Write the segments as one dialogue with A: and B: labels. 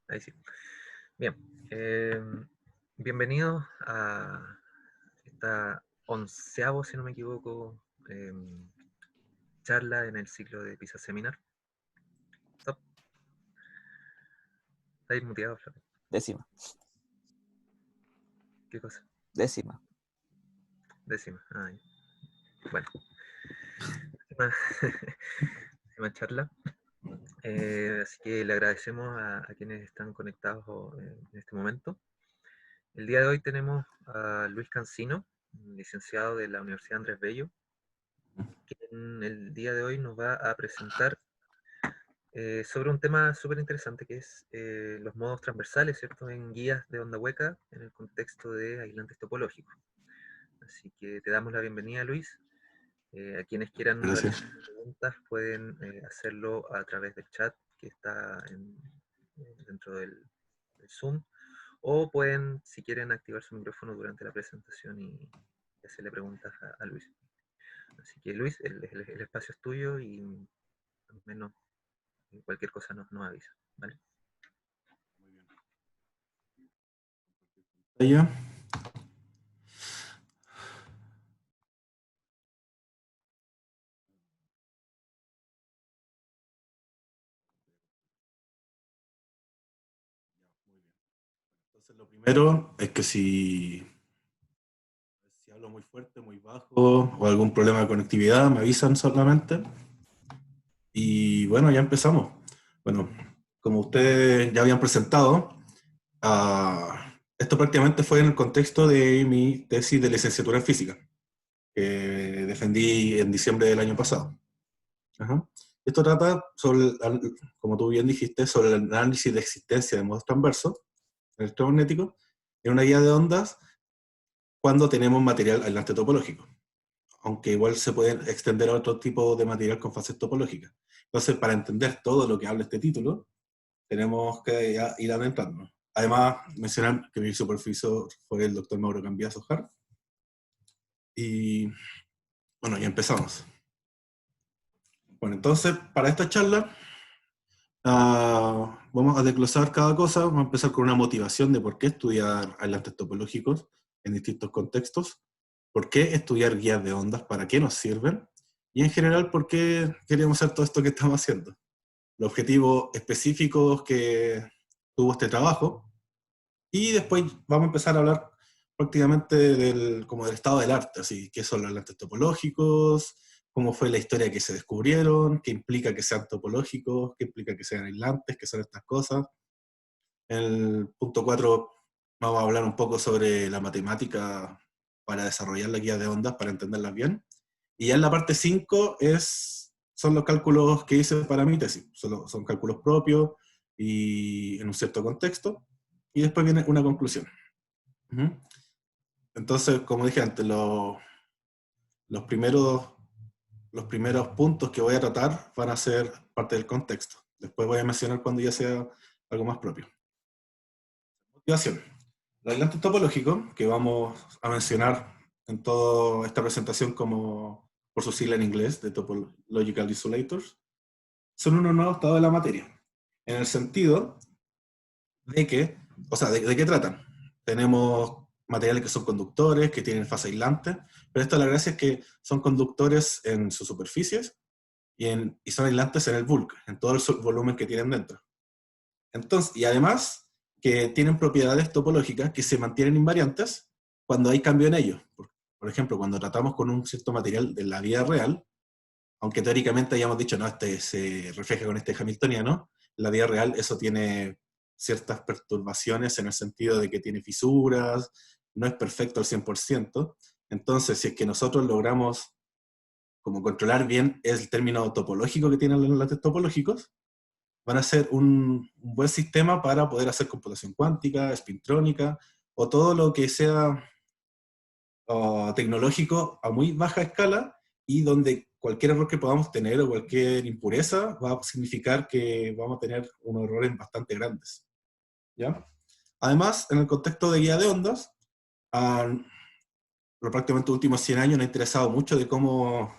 A: Ahí sí. Bien. Bienvenidos a esta onceavo, si no me equivoco, charla en el ciclo de PISA Seminar. Stop. Estáis muteado, Flaco.
B: Décima.
A: ¿Qué cosa?
B: Décima.
A: Décima. Ay. Bueno. Décima, décima charla. Así que le agradecemos a quienes están conectados en este momento. El día de hoy tenemos a Luis Cancino, licenciado de la Universidad Andrés Bello, quien el día de hoy nos va a presentar sobre un tema súper interesante que es los modos transversales, ¿cierto? En guías de onda hueca en el contexto de aislantes topológicos. Así que te damos la bienvenida, Luis. A quienes quieran
C: Gracias.
A: realizar preguntas pueden hacerlo a través del chat que está dentro del Zoom, o pueden, si quieren, activar su micrófono durante la presentación y hacerle preguntas a Luis. Así que, Luis, el espacio es tuyo y al menos cualquier cosa nos avisa, ¿vale?
C: Allá. Entonces, lo primero es que si hablo muy fuerte, muy bajo o algún problema de conectividad, me avisan solamente. Y bueno, ya empezamos. Bueno, como ustedes ya habían presentado, esto prácticamente fue en el contexto de mi tesis de licenciatura en física, que defendí en diciembre del año pasado. Ajá. Esto trata sobre, como tú bien dijiste, sobre el análisis de existencia de modos transversos electromagnéticos en una guía de ondas cuando tenemos material aislante topológico, aunque igual se puede extender a otro tipo de material con fases topológicas. Entonces, para entender todo lo que habla este título, tenemos que ir adentrándonos. Además, mencionar que mi supervisor fue el doctor Mauro Cambiaso Jar. Y bueno, ya empezamos. Bueno, entonces, para esta charla, vamos a desglosar cada cosa. Vamos a empezar con una motivación de por qué estudiar aislantes topológicos en distintos contextos, por qué estudiar guías de ondas, para qué nos sirven, y en general por qué queríamos hacer todo esto que estamos haciendo. Los objetivos específicos que tuvo este trabajo, y después vamos a empezar a hablar prácticamente como del estado del arte, así, qué son los aislantes topológicos, cómo fue la historia que se descubrieron, qué implica que sean topológicos, qué implica que sean aislantes, qué son estas cosas. En el punto 4 vamos a hablar un poco sobre la matemática para desarrollar la guía de ondas, para entenderlas bien. Y ya en la parte 5 son los cálculos que hice para mi tesis. Son cálculos propios y en un cierto contexto. Y después viene una conclusión. Entonces, como dije antes, los primeros puntos que voy a tratar van a ser parte del contexto. Después voy a mencionar cuando ya sea algo más propio. Motivación. El aislante topológico, que vamos a mencionar en toda esta presentación como por su sigla en inglés, de Topological Isolators, son unos nuevos estados de la materia. En el sentido de que, o sea, ¿de qué tratan? Tenemos materiales que son conductores, que tienen fase aislante, pero esto la gracia es que son conductores en sus superficies y son aislantes en el bulk, en todo el volumen que tienen dentro. Entonces, y además que tienen propiedades topológicas que se mantienen invariantes cuando hay cambio en ellos. Por ejemplo, cuando tratamos con un cierto material de la vida real, aunque teóricamente hayamos dicho, no, este se refleja con este hamiltoniano, en la vida real eso tiene ciertas perturbaciones en el sentido de que tiene fisuras, no es perfecto al 100%. Entonces, si es que nosotros logramos como controlar bien el término topológico que tienen los enlaces topológicos, van a ser un buen sistema para poder hacer computación cuántica, espintrónica, o todo lo que sea tecnológico a muy baja escala, y donde cualquier error que podamos tener o cualquier impureza va a significar que vamos a tener unos errores bastante grandes. ¿Ya? Además, en el contexto de guía de ondas, prácticamente los últimos 100 años nos ha interesado mucho de cómo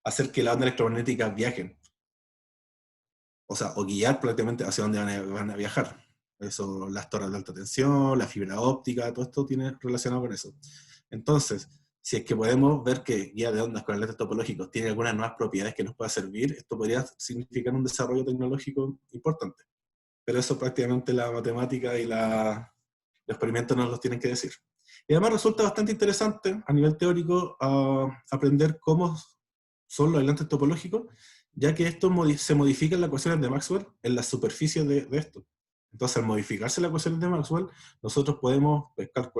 C: hacer que las ondas electromagnéticas viajen. O sea, o guiar prácticamente hacia dónde van a viajar. Eso, las torres de alta tensión, la fibra óptica, todo esto tiene relacionado con eso. Entonces, si es que podemos ver que guía de ondas con lentes topológicos tiene algunas nuevas propiedades que nos pueda servir, esto podría significar un desarrollo tecnológico importante. Pero eso prácticamente la matemática y los experimentos nos los tienen que decir. Y además resulta bastante interesante a nivel teórico aprender cómo son los lentes topológicos, ya que esto se modifican las ecuaciones de Maxwell en la superficie de esto. Entonces, al modificarse las ecuaciones de Maxwell, nosotros podemos pescar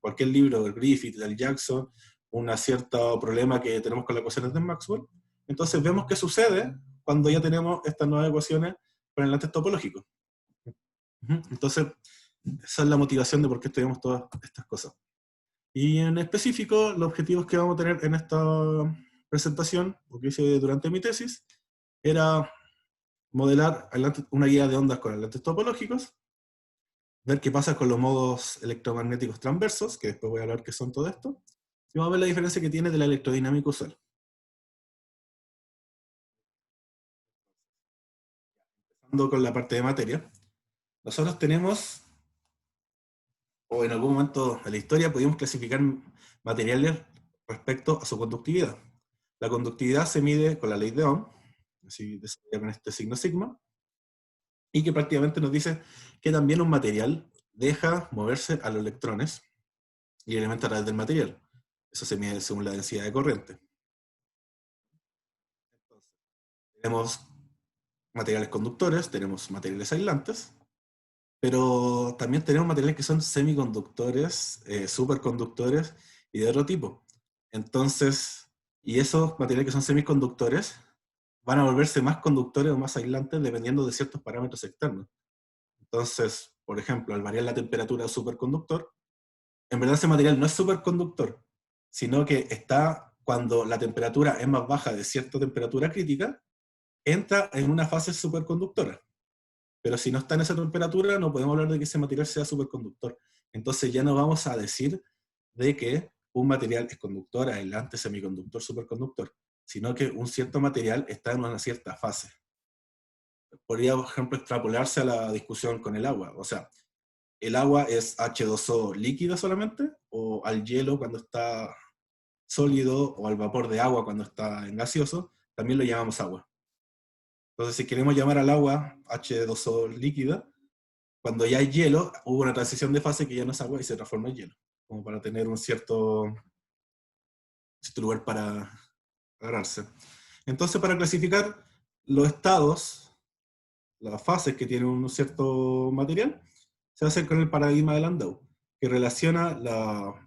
C: cualquier libro del Griffith, del Jackson, un cierto problema que tenemos con las ecuaciones de Maxwell. Entonces, vemos qué sucede cuando ya tenemos estas nuevas ecuaciones con el lentes topológico. Entonces, esa es la motivación de por qué estudiamos todas estas cosas. Y en específico, los objetivos que vamos a tener en esta presentación, o que hice durante mi tesis, era modelar una guía de ondas con lentes topológicos, ver qué pasa con los modos electromagnéticos transversos, que después voy a hablar qué son todo esto, y vamos a ver la diferencia que tiene de la electrodinámica usual. Empezando con la parte de materia, nosotros tenemos, o en algún momento de la historia, pudimos clasificar materiales respecto a su conductividad. La conductividad se mide con la ley de Ohm, así desarrollada con este signo sigma, y que prácticamente nos dice que también un material deja moverse a los electrones y elementos a través del material. Eso se mide según la densidad de corriente. Entonces, tenemos materiales conductores, tenemos materiales aislantes, pero también tenemos materiales que son semiconductores, superconductores y de otro tipo. Entonces, y esos materiales que son semiconductores van a volverse más conductores o más aislantes dependiendo de ciertos parámetros externos. Entonces, por ejemplo, al variar la temperatura de superconductor, en verdad ese material no es superconductor, sino que está, cuando la temperatura es más baja de cierta temperatura crítica, entra en una fase superconductora. Pero si no está en esa temperatura, no podemos hablar de que ese material sea superconductor. Entonces ya no vamos a decir de que un material es conductor, aislante, semiconductor, superconductor, sino que un cierto material está en una cierta fase. Podría, por ejemplo, extrapolarse a la discusión con el agua. O sea, ¿el agua es H2O líquida solamente? ¿O al hielo cuando está sólido o al vapor de agua cuando está en gaseoso? También lo llamamos agua. Entonces, si queremos llamar al agua H2O líquida, cuando ya hay hielo, hubo una transición de fase que ya no es agua y se transforma en hielo, como para tener un cierto lugar para agarrarse. Entonces, para clasificar los estados, las fases que tiene un cierto material, se hace con el paradigma de Landau, que relaciona,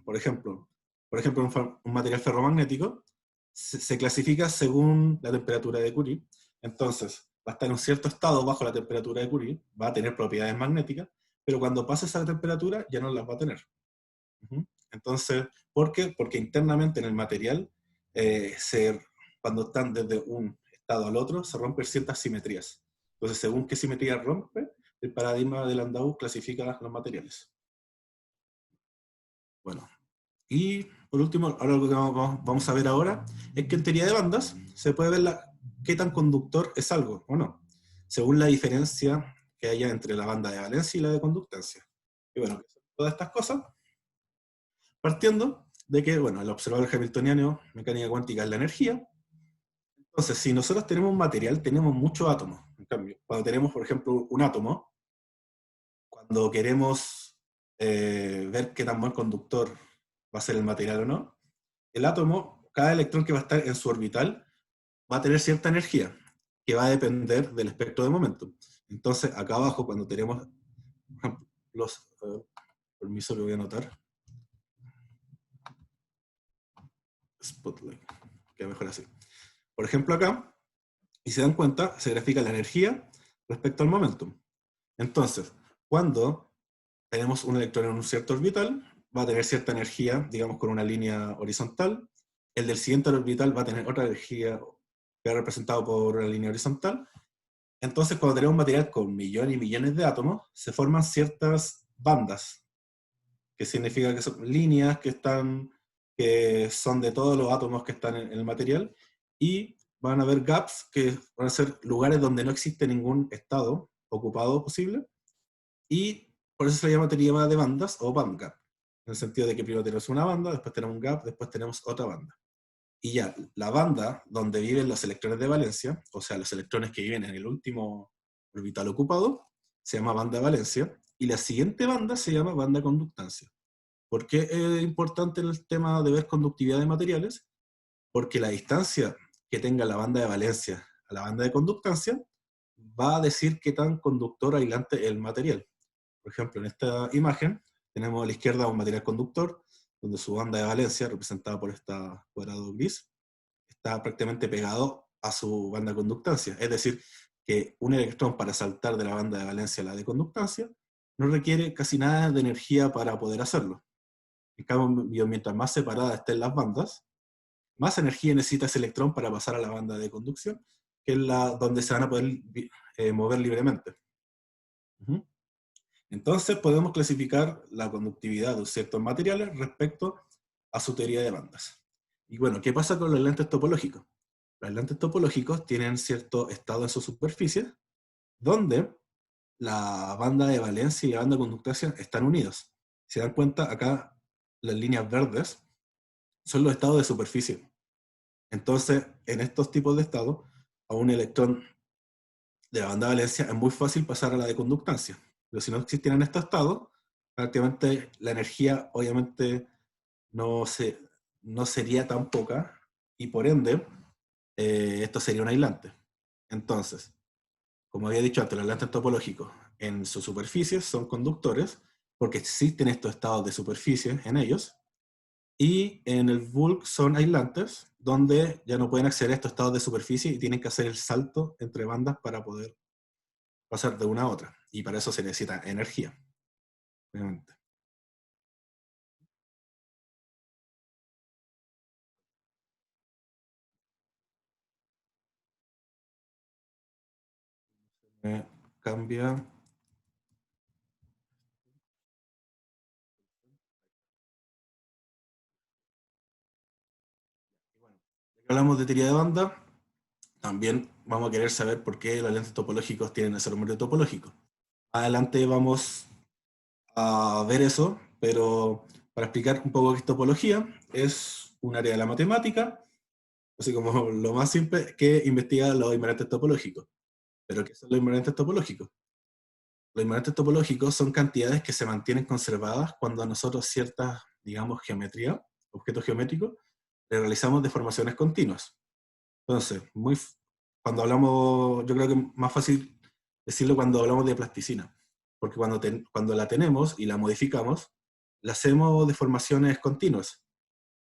C: por ejemplo, un material ferromagnético se clasifica según la temperatura de Curie. Entonces, va a estar en un cierto estado bajo la temperatura de Curie, va a tener propiedades magnéticas, pero cuando pase esa temperatura ya no las va a tener. Entonces, ¿por qué? Porque internamente en el material, cuando están desde un estado al otro, se rompen ciertas simetrías. Entonces, según qué simetría rompe, el paradigma de Landau clasifica los materiales. Bueno, y por último, ahora lo que vamos a ver ahora es que en teoría de bandas se puede ver qué tan conductor es algo o no, según la diferencia que haya entre la banda de valencia y la de conductancia. Y bueno, todas estas cosas, partiendo de que, bueno, el observador hamiltoniano, mecánica cuántica es la energía. Entonces, si nosotros tenemos un material, tenemos muchos átomos. En cambio, cuando tenemos, por ejemplo, un átomo, cuando queremos ver qué tan buen conductor va a ser el material o no, el átomo, cada electrón que va a estar en su orbital, va a tener cierta energía, que va a depender del espectro de momento. Entonces, acá abajo, cuando tenemos, por ejemplo, permiso, lo voy a anotar. Spotlight, queda mejor así. Por ejemplo, acá, y se dan cuenta, se grafica la energía respecto al momentum. Entonces, cuando tenemos un electrón en un cierto orbital, va a tener cierta energía, digamos, con una línea horizontal. El del siguiente orbital va a tener otra energía que es representado por una línea horizontal. Entonces, cuando tenemos un material con millones y millones de átomos, se forman ciertas bandas, que significa que son líneas que son de todos los átomos que están en el material, y van a haber gaps, que van a ser lugares donde no existe ningún estado ocupado posible, Y por eso se le llama teoría de bandas o bandgap, en el sentido de que primero tenemos una banda, después tenemos un gap, después tenemos otra banda. Y ya, la banda donde viven los electrones de valencia, o sea, los electrones que viven en el último orbital ocupado, se llama banda de valencia, y la siguiente banda se llama banda de conductancia. ¿Por qué es importante en el tema de ver conductividad de materiales? Porque la distancia que tenga la banda de valencia a la banda de conductancia va a decir qué tan conductor o aislante es el material. Por ejemplo, en esta imagen tenemos a la izquierda un material conductor, donde su banda de valencia, representada por este cuadrado gris, está prácticamente pegado a su banda de conductancia. Es decir, que un electrón para saltar de la banda de valencia a la de conductancia no requiere casi nada de energía para poder hacerlo. En cambio, mientras más separadas estén las bandas, más energía necesita ese electrón para pasar a la banda de conducción, que es donde se van a poder mover libremente. Entonces podemos clasificar la conductividad de ciertos materiales respecto a su teoría de bandas. Y bueno, ¿qué pasa con los lentes topológicos? Los lentes topológicos tienen cierto estado en su superficie, donde la banda de valencia y la banda de conductancia están unidos. Si se dan cuenta, acá las líneas verdes son los estados de superficie. Entonces, en estos tipos de estados, a un electrón de la banda de valencia es muy fácil pasar a la de conductancia. Pero si no existieran estos estados, prácticamente la energía obviamente no, no sería tan poca y por ende esto sería un aislante. Entonces, como había dicho antes, los aislantes topológicos en sus superficies son conductores porque existen estos estados de superficie en ellos, y en el bulk son aislantes donde ya no pueden acceder a estos estados de superficie y tienen que hacer el salto entre bandas para poder pasar de una a otra. Y para eso se necesita energía, obviamente. Cambia. Bueno, ya que hablamos de teoría de banda, también vamos a querer saber por qué los lentes topológicos tienen ese nombre topológico. Adelante vamos a ver eso, pero para explicar un poco qué es topología, es un área de la matemática, así como lo más simple, que investiga los invariantes topológicos. ¿Pero qué son los invariantes topológicos? Los invariantes topológicos son cantidades que se mantienen conservadas cuando a nosotros ciertas, digamos, geometría, objetos geométricos, le realizamos deformaciones continuas. Entonces, cuando hablamos, yo creo que es más fácil decirlo cuando hablamos de plasticina, porque cuando la tenemos y la modificamos, le hacemos deformaciones continuas.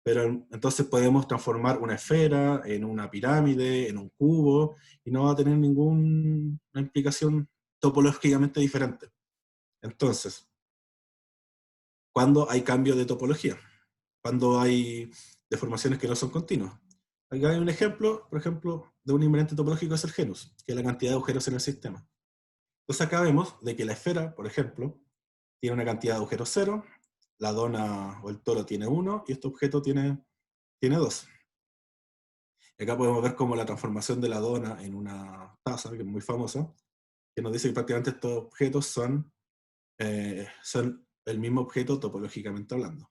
C: Pero entonces podemos transformar una esfera en una pirámide, en un cubo, y no va a tener ninguna implicación topológicamente diferente. Entonces, ¿cuándo hay cambio de topología? Cuando hay deformaciones que no son continuas. Acá hay un ejemplo, por ejemplo, de un invariante topológico es el genus, que es la cantidad de agujeros en el sistema. Entonces acá vemos de que la esfera, por ejemplo, tiene una cantidad de agujeros 0, la dona o el toro tiene 1 y este objeto tiene 2. Y acá podemos ver como la transformación de la dona en una taza, que es muy famosa, que nos dice que prácticamente estos objetos son el mismo objeto topológicamente hablando.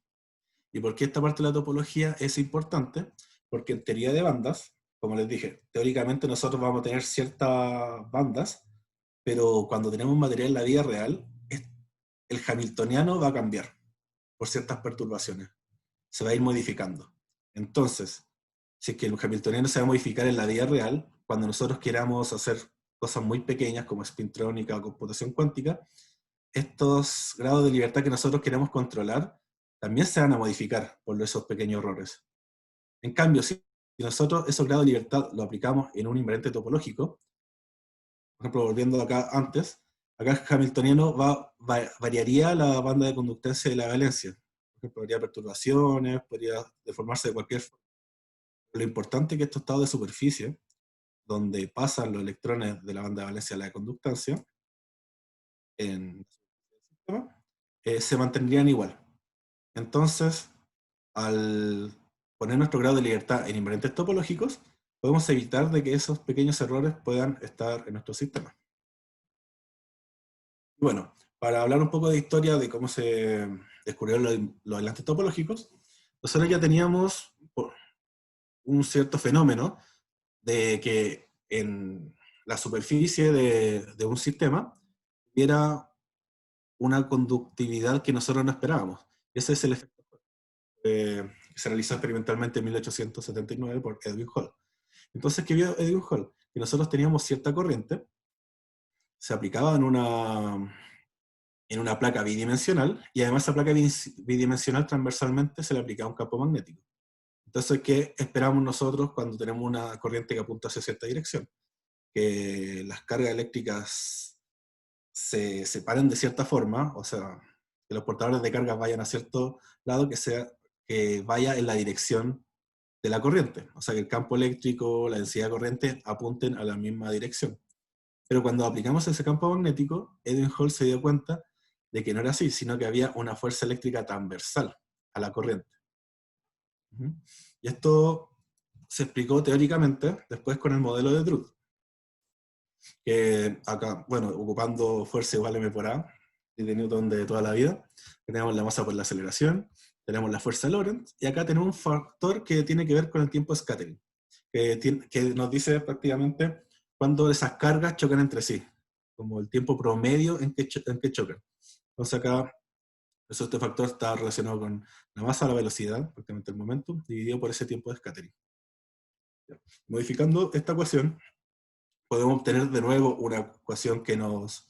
C: ¿Y por qué esta parte de la topología es importante? Porque en teoría de bandas, como les dije, teóricamente nosotros vamos a tener ciertas bandas, pero cuando tenemos un material en la vida real, el hamiltoniano va a cambiar por ciertas perturbaciones. Se va a ir modificando. Entonces, si es que el hamiltoniano se va a modificar en la vida real, cuando nosotros queramos hacer cosas muy pequeñas como spintrónica o computación cuántica, estos grados de libertad que nosotros queremos controlar también se van a modificar por esos pequeños errores. En cambio, si nosotros esos grados de libertad lo aplicamos en un invariante topológico, por ejemplo, volviendo acá antes, acá el hamiltoniano variaría la banda de conductancia de la valencia. Por ejemplo, habría perturbaciones, podría deformarse de cualquier forma. Lo importante es que estos estados de superficie, donde pasan los electrones de la banda de valencia a la de conductancia, en el sistema, se mantendrían igual. Entonces, al poner nuestro grado de libertad en invariantes topológicos, podemos evitar de que esos pequeños errores puedan estar en nuestro sistema. Bueno, para hablar un poco de historia de cómo se descubrieron los enlaces topológicos, nosotros ya teníamos un cierto fenómeno de que en la superficie de un sistema hubiera una conductividad que nosotros no esperábamos. Ese es el efecto que se realizó experimentalmente en 1879 por Edwin Hall. Entonces, ¿qué vio Edwin Hall? Que nosotros teníamos cierta corriente, se aplicaba en una placa bidimensional, y además esa placa bidimensional transversalmente se le aplicaba un campo magnético. Entonces, ¿qué esperamos nosotros cuando tenemos una corriente que apunta hacia cierta dirección? Que las cargas eléctricas se separen de cierta forma, o sea, que los portadores de cargas vayan a cierto lado, que vaya en la dirección de la corriente. O sea, que el campo eléctrico, la densidad de corriente apunten a la misma dirección. Pero cuando aplicamos ese campo magnético, Edwin Hall se dio cuenta de que no era así, sino que había una fuerza eléctrica transversal a la corriente. Y esto se explicó teóricamente después con el modelo de Drude, que acá, bueno, ocupando fuerza igual m por a, de Newton de toda la vida, tenemos la masa por la aceleración, tenemos la fuerza Lorentz, y acá tenemos un factor que tiene que ver con el tiempo scattering, que nos dice prácticamente cuándo esas cargas chocan entre sí, como el tiempo promedio en que chocan. Entonces acá, este factor está relacionado con la masa, la velocidad, prácticamente el momentum, dividido por ese tiempo de scattering. Modificando esta ecuación, podemos obtener de nuevo una ecuación que nos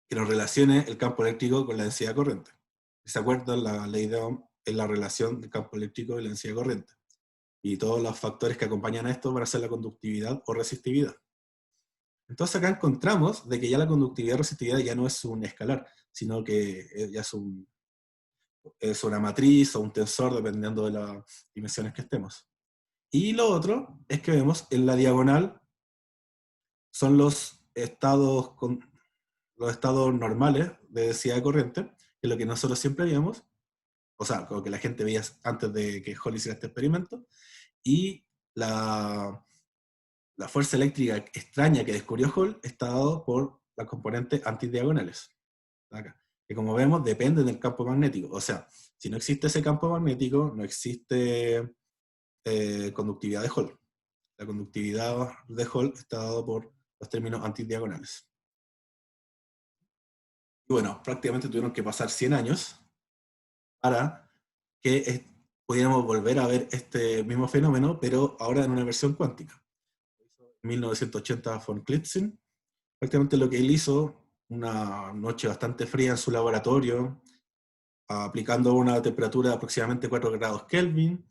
C: relacione el campo eléctrico con la densidad de corriente. ¿Se acuerdan? La ley de Ohm es la relación del campo eléctrico y la densidad de corriente. Y todos los factores que acompañan a esto van a ser la conductividad o resistividad. Entonces acá encontramos de que ya la conductividad y resistividad ya no es un escalar, sino que ya es una matriz o un tensor, dependiendo de las dimensiones que estemos. Y lo otro es que vemos en la diagonal son los estados normales de densidad de corriente, que es lo que nosotros siempre veíamos, o sea, como que la gente veía antes de que Hall hiciera este experimento, y la fuerza eléctrica extraña que descubrió Hall está dado por las componentes antidiagonales, acá, que como vemos dependen del campo magnético. O sea, si no existe ese campo magnético, no existe conductividad de Hall. La conductividad de Hall está dado por los términos antidiagonales. Y bueno, prácticamente tuvieron que pasar 100 años para que pudiéramos volver a ver este mismo fenómeno, pero ahora en una versión cuántica. En 1980 von Klitzing, prácticamente lo que él hizo, una noche bastante fría en su laboratorio, aplicando una temperatura de aproximadamente 4 grados Kelvin.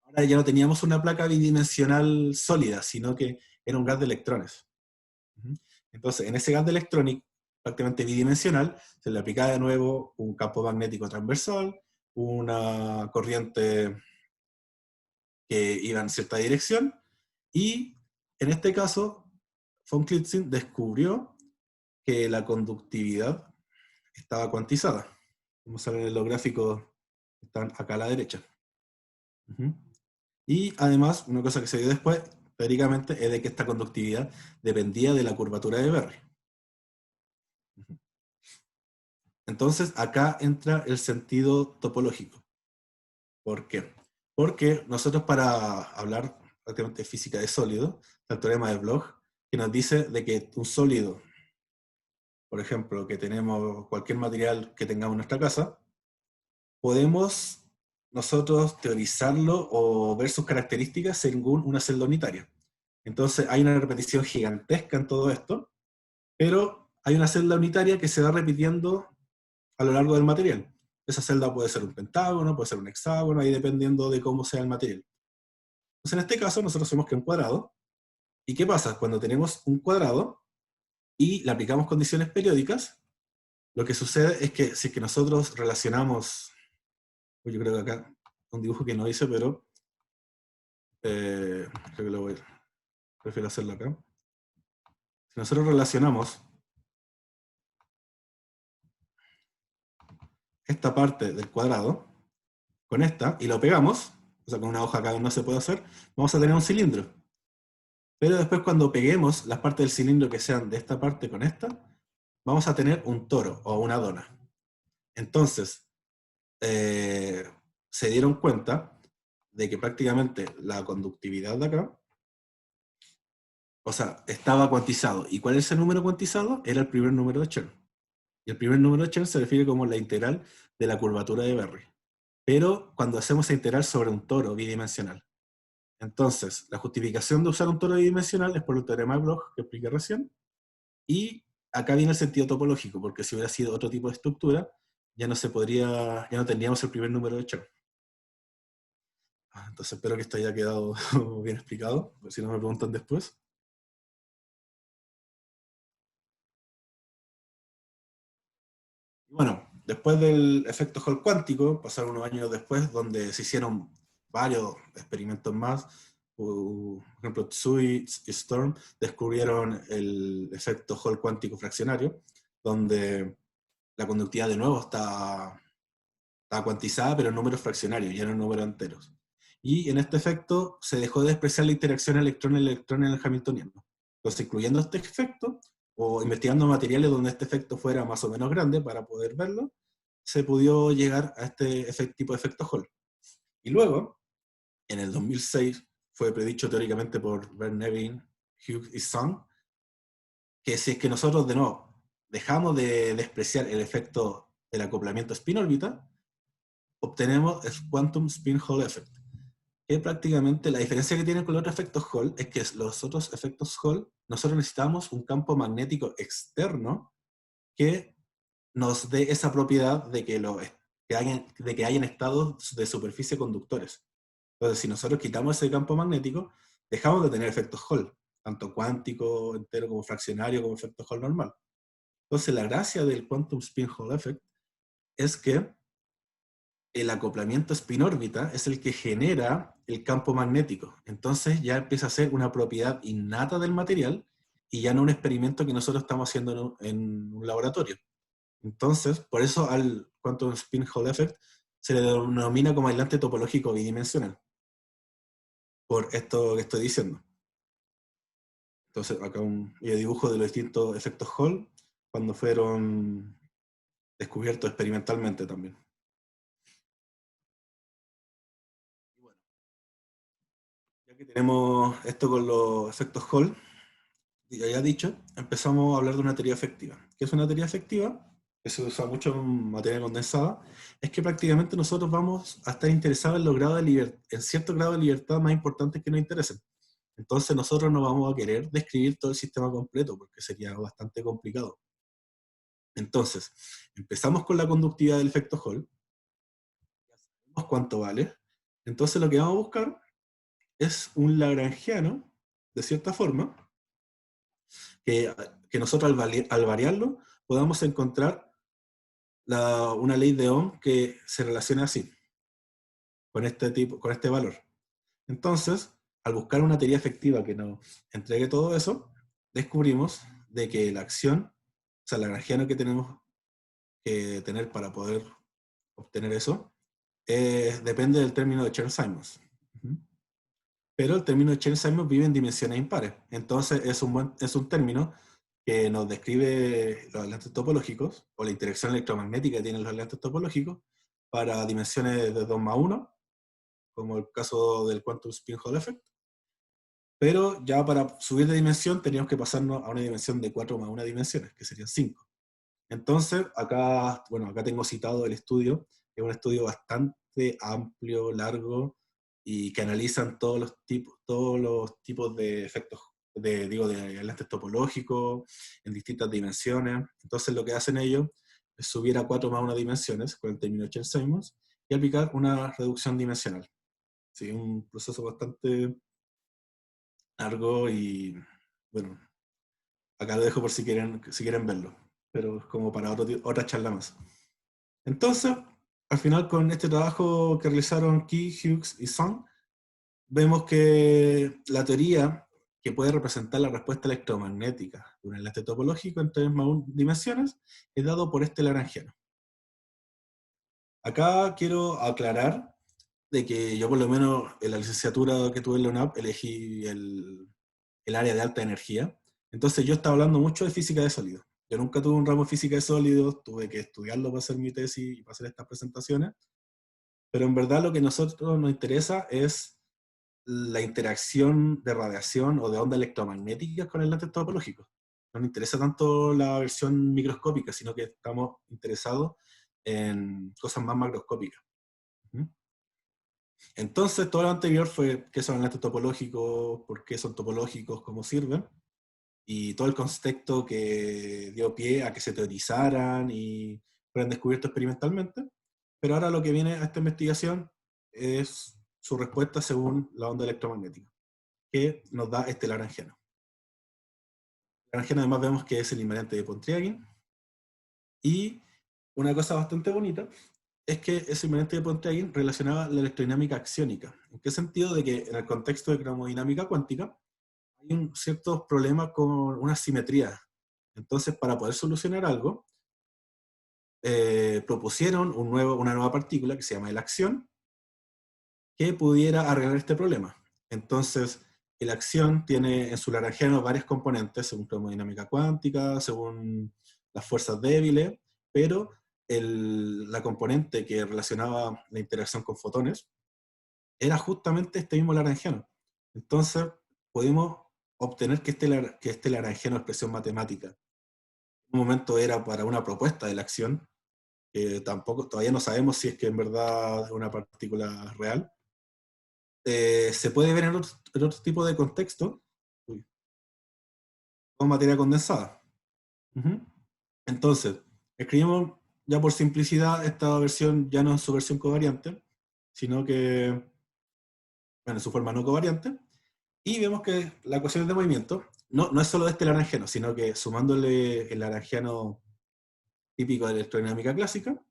C: Ahora ya no teníamos una placa bidimensional sólida, sino que era un gas de electrones. Entonces, en ese gas de electrónico, prácticamente bidimensional, se le aplicaba de nuevo un campo magnético transversal, una corriente que iba en cierta dirección, y en este caso, von Klitzing descubrió que la conductividad estaba cuantizada, como salen en los gráficos que están acá a la derecha. Y además, una cosa que se dio después, teóricamente, es de que esta conductividad dependía de la curvatura de Berry. Entonces, acá entra el sentido topológico. ¿Por qué? Porque nosotros, para hablar prácticamente de física de sólidos, el teorema de Bloch, que nos dice de que un sólido, por ejemplo, que tenemos cualquier material que tengamos en nuestra casa, podemos nosotros teorizarlo o ver sus características según una celda unitaria. Entonces hay una repetición gigantesca en todo esto, pero hay una celda unitaria que se va repitiendo a lo largo del material. Esa celda puede ser un pentágono, puede ser un hexágono, ahí dependiendo de cómo sea el material. Entonces en este caso nosotros sabemos que es un cuadrado. ¿Y qué pasa? Cuando tenemos un cuadrado y le aplicamos condiciones periódicas, lo que sucede es que si es que nosotros relacionamos, yo creo que acá un dibujo que no hice, pero creo que prefiero hacerlo acá. Si nosotros relacionamos esta parte del cuadrado con esta y lo pegamos, o sea, con una hoja acá no se puede hacer, vamos a tener un cilindro. Pero después cuando peguemos las partes del cilindro que sean de esta parte con esta, vamos a tener un toro o una dona. Entonces, se dieron cuenta de que prácticamente la conductividad de acá, o sea, estaba cuantizado. ¿Y cuál es ese número cuantizado? Era el primer número de Chern. Y el primer número de Chern se refiere como la integral de la curvatura de Berry. Pero cuando hacemos esa integral sobre un toro bidimensional. Entonces, la justificación de usar un toro bidimensional es por el teorema de Bloch que expliqué recién. Y acá viene el sentido topológico, porque si hubiera sido otro tipo de estructura, ya no tendríamos el primer número de Chern. Entonces espero que esto haya quedado bien explicado, por si no me preguntan después. Bueno, después del efecto Hall cuántico, pasaron unos años después, donde se hicieron varios experimentos más. Por ejemplo, Tsui y Storm descubrieron el efecto Hall cuántico fraccionario, donde la conductividad de nuevo está cuantizada, pero en números fraccionarios, ya no en números enteros. Y en este efecto se dejó de despreciar la interacción electrón-electrón en el hamiltoniano. Entonces, incluyendo este efecto, o investigando materiales donde este efecto fuera más o menos grande para poder verlo, se pudo llegar a este tipo de efecto Hall. Y luego, en el 2006, fue predicho teóricamente por Bert Nevin, Hughes y Sung, que si es que nosotros de nuevo dejamos de despreciar el efecto del acoplamiento spin-órbita, obtenemos el Quantum Spin Hall Effect, que prácticamente la diferencia que tiene con los otros efectos Hall es que los otros efectos Hall, nosotros necesitamos un campo magnético externo que nos dé esa propiedad de que hayan estados de superficie conductores. Entonces, si nosotros quitamos ese campo magnético, dejamos de tener efectos Hall, tanto cuántico, entero, como fraccionario, como efecto Hall normal. Entonces, la gracia del Quantum Spin Hall Effect es que el acoplamiento spin-órbita es el que genera el campo magnético. Entonces ya empieza a ser una propiedad innata del material y ya no un experimento que nosotros estamos haciendo en un laboratorio. Entonces, por eso al Quantum Spin Hall Effect se le denomina como aislante topológico bidimensional. Por esto que estoy diciendo. Entonces, acá un dibujo de los distintos efectos Hall cuando fueron descubiertos experimentalmente también. Ya que tenemos esto con los efectos Hall, ya haya dicho, empezamos a hablar de una teoría efectiva. ¿Qué es una teoría efectiva? Que se usa mucho en materia condensada, es que prácticamente nosotros vamos a estar interesados en, en cierto grado de libertad más importantes que nos interesen. Entonces nosotros no vamos a querer describir todo el sistema completo, porque sería bastante complicado. Entonces, empezamos con la conductividad del efecto Hall, ya sabemos cuánto vale, entonces lo que vamos a buscar es un lagrangiano, de cierta forma, que nosotros al variarlo podamos encontrar una ley de Ohm que se relaciona así, con este valor. Entonces, al buscar una teoría efectiva que nos entregue todo eso, descubrimos de que la acción, o sea, el lagrangiano que tenemos que tener para poder obtener eso, depende del término de Chern-Simons. Pero el término de Chern-Simons vive en dimensiones impares. Entonces es un término que nos describe los lentes topológicos, o la interacción electromagnética que tienen los lentes topológicos, para dimensiones de 2 más 1, como el caso del Quantum Spin Hall Effect. Pero ya para subir de dimensión teníamos que pasarnos a una dimensión de 4 más 1 dimensiones, que serían 5. Entonces, acá tengo citado el estudio, que es un estudio bastante amplio, largo, y que analizan todos los tipos de efectos, de lentes topológicos en distintas dimensiones. Entonces lo que hacen ellos es subir a 4 más 1 dimensiones con el término Chern-Simons y aplicar una reducción dimensional. Sí, un proceso bastante largo y bueno, acá lo dejo por si quieren verlo, pero es como para otra charla más. Entonces, al final con este trabajo que realizaron Key, Hughes y Sung, vemos que la teoría que puede representar la respuesta electromagnética de un enlace topológico en 3 más 1 dimensiones es dado por este lagrangiano. Acá quiero aclarar de que yo por lo menos en la licenciatura que tuve en la UNAP elegí el área de alta energía. Entonces yo estaba hablando mucho de física de sólidos. yo nunca tuve un ramo de física de sólidos, tuve que estudiarlo para hacer mi tesis y para hacer estas presentaciones, pero en verdad lo que a nosotros nos interesa es la interacción de radiación o de ondas electromagnéticas con el lente topológico. No nos interesa tanto la versión microscópica, sino que estamos interesados en cosas más macroscópicas. ¿Mm? Entonces, todo lo anterior fue qué son lentes topológicos, por qué son topológicos, cómo sirven, y todo el contexto que dio pie a que se teorizaran y fueran descubiertos experimentalmente. Pero ahora lo que viene a esta investigación es su respuesta según la onda electromagnética, que nos da este Lagrangiano. El Lagrangiano además vemos que es el invariante de Pontryagin, y una cosa bastante bonita es que ese invariante de Pontryagin relacionaba la electrodinámica axiónica. ¿En qué sentido? De que en el contexto de cromodinámica cuántica hay ciertos problemas con una simetría. Entonces, para poder solucionar algo, propusieron una nueva partícula que se llama el axión, que pudiera arreglar este problema. Entonces, el axión tiene en su Lagrangiano varios componentes, según cromodinámica cuántica, según las fuerzas débiles, pero la componente que relacionaba la interacción con fotones era justamente este mismo Lagrangiano. Entonces, pudimos obtener que este Lagrangiano expresión matemática en un momento era para una propuesta de la acción, que tampoco, todavía no sabemos si es que en verdad es una partícula real. Se puede ver en otro tipo de contexto, con materia condensada. Entonces, escribimos ya por simplicidad esta versión, ya no en su versión covariante, sino que, bueno, en su forma no covariante, y vemos que la ecuación de movimiento no es solo de este Lagrangiano, sino que sumándole el Lagrangiano típico de la electrodinámica clásica,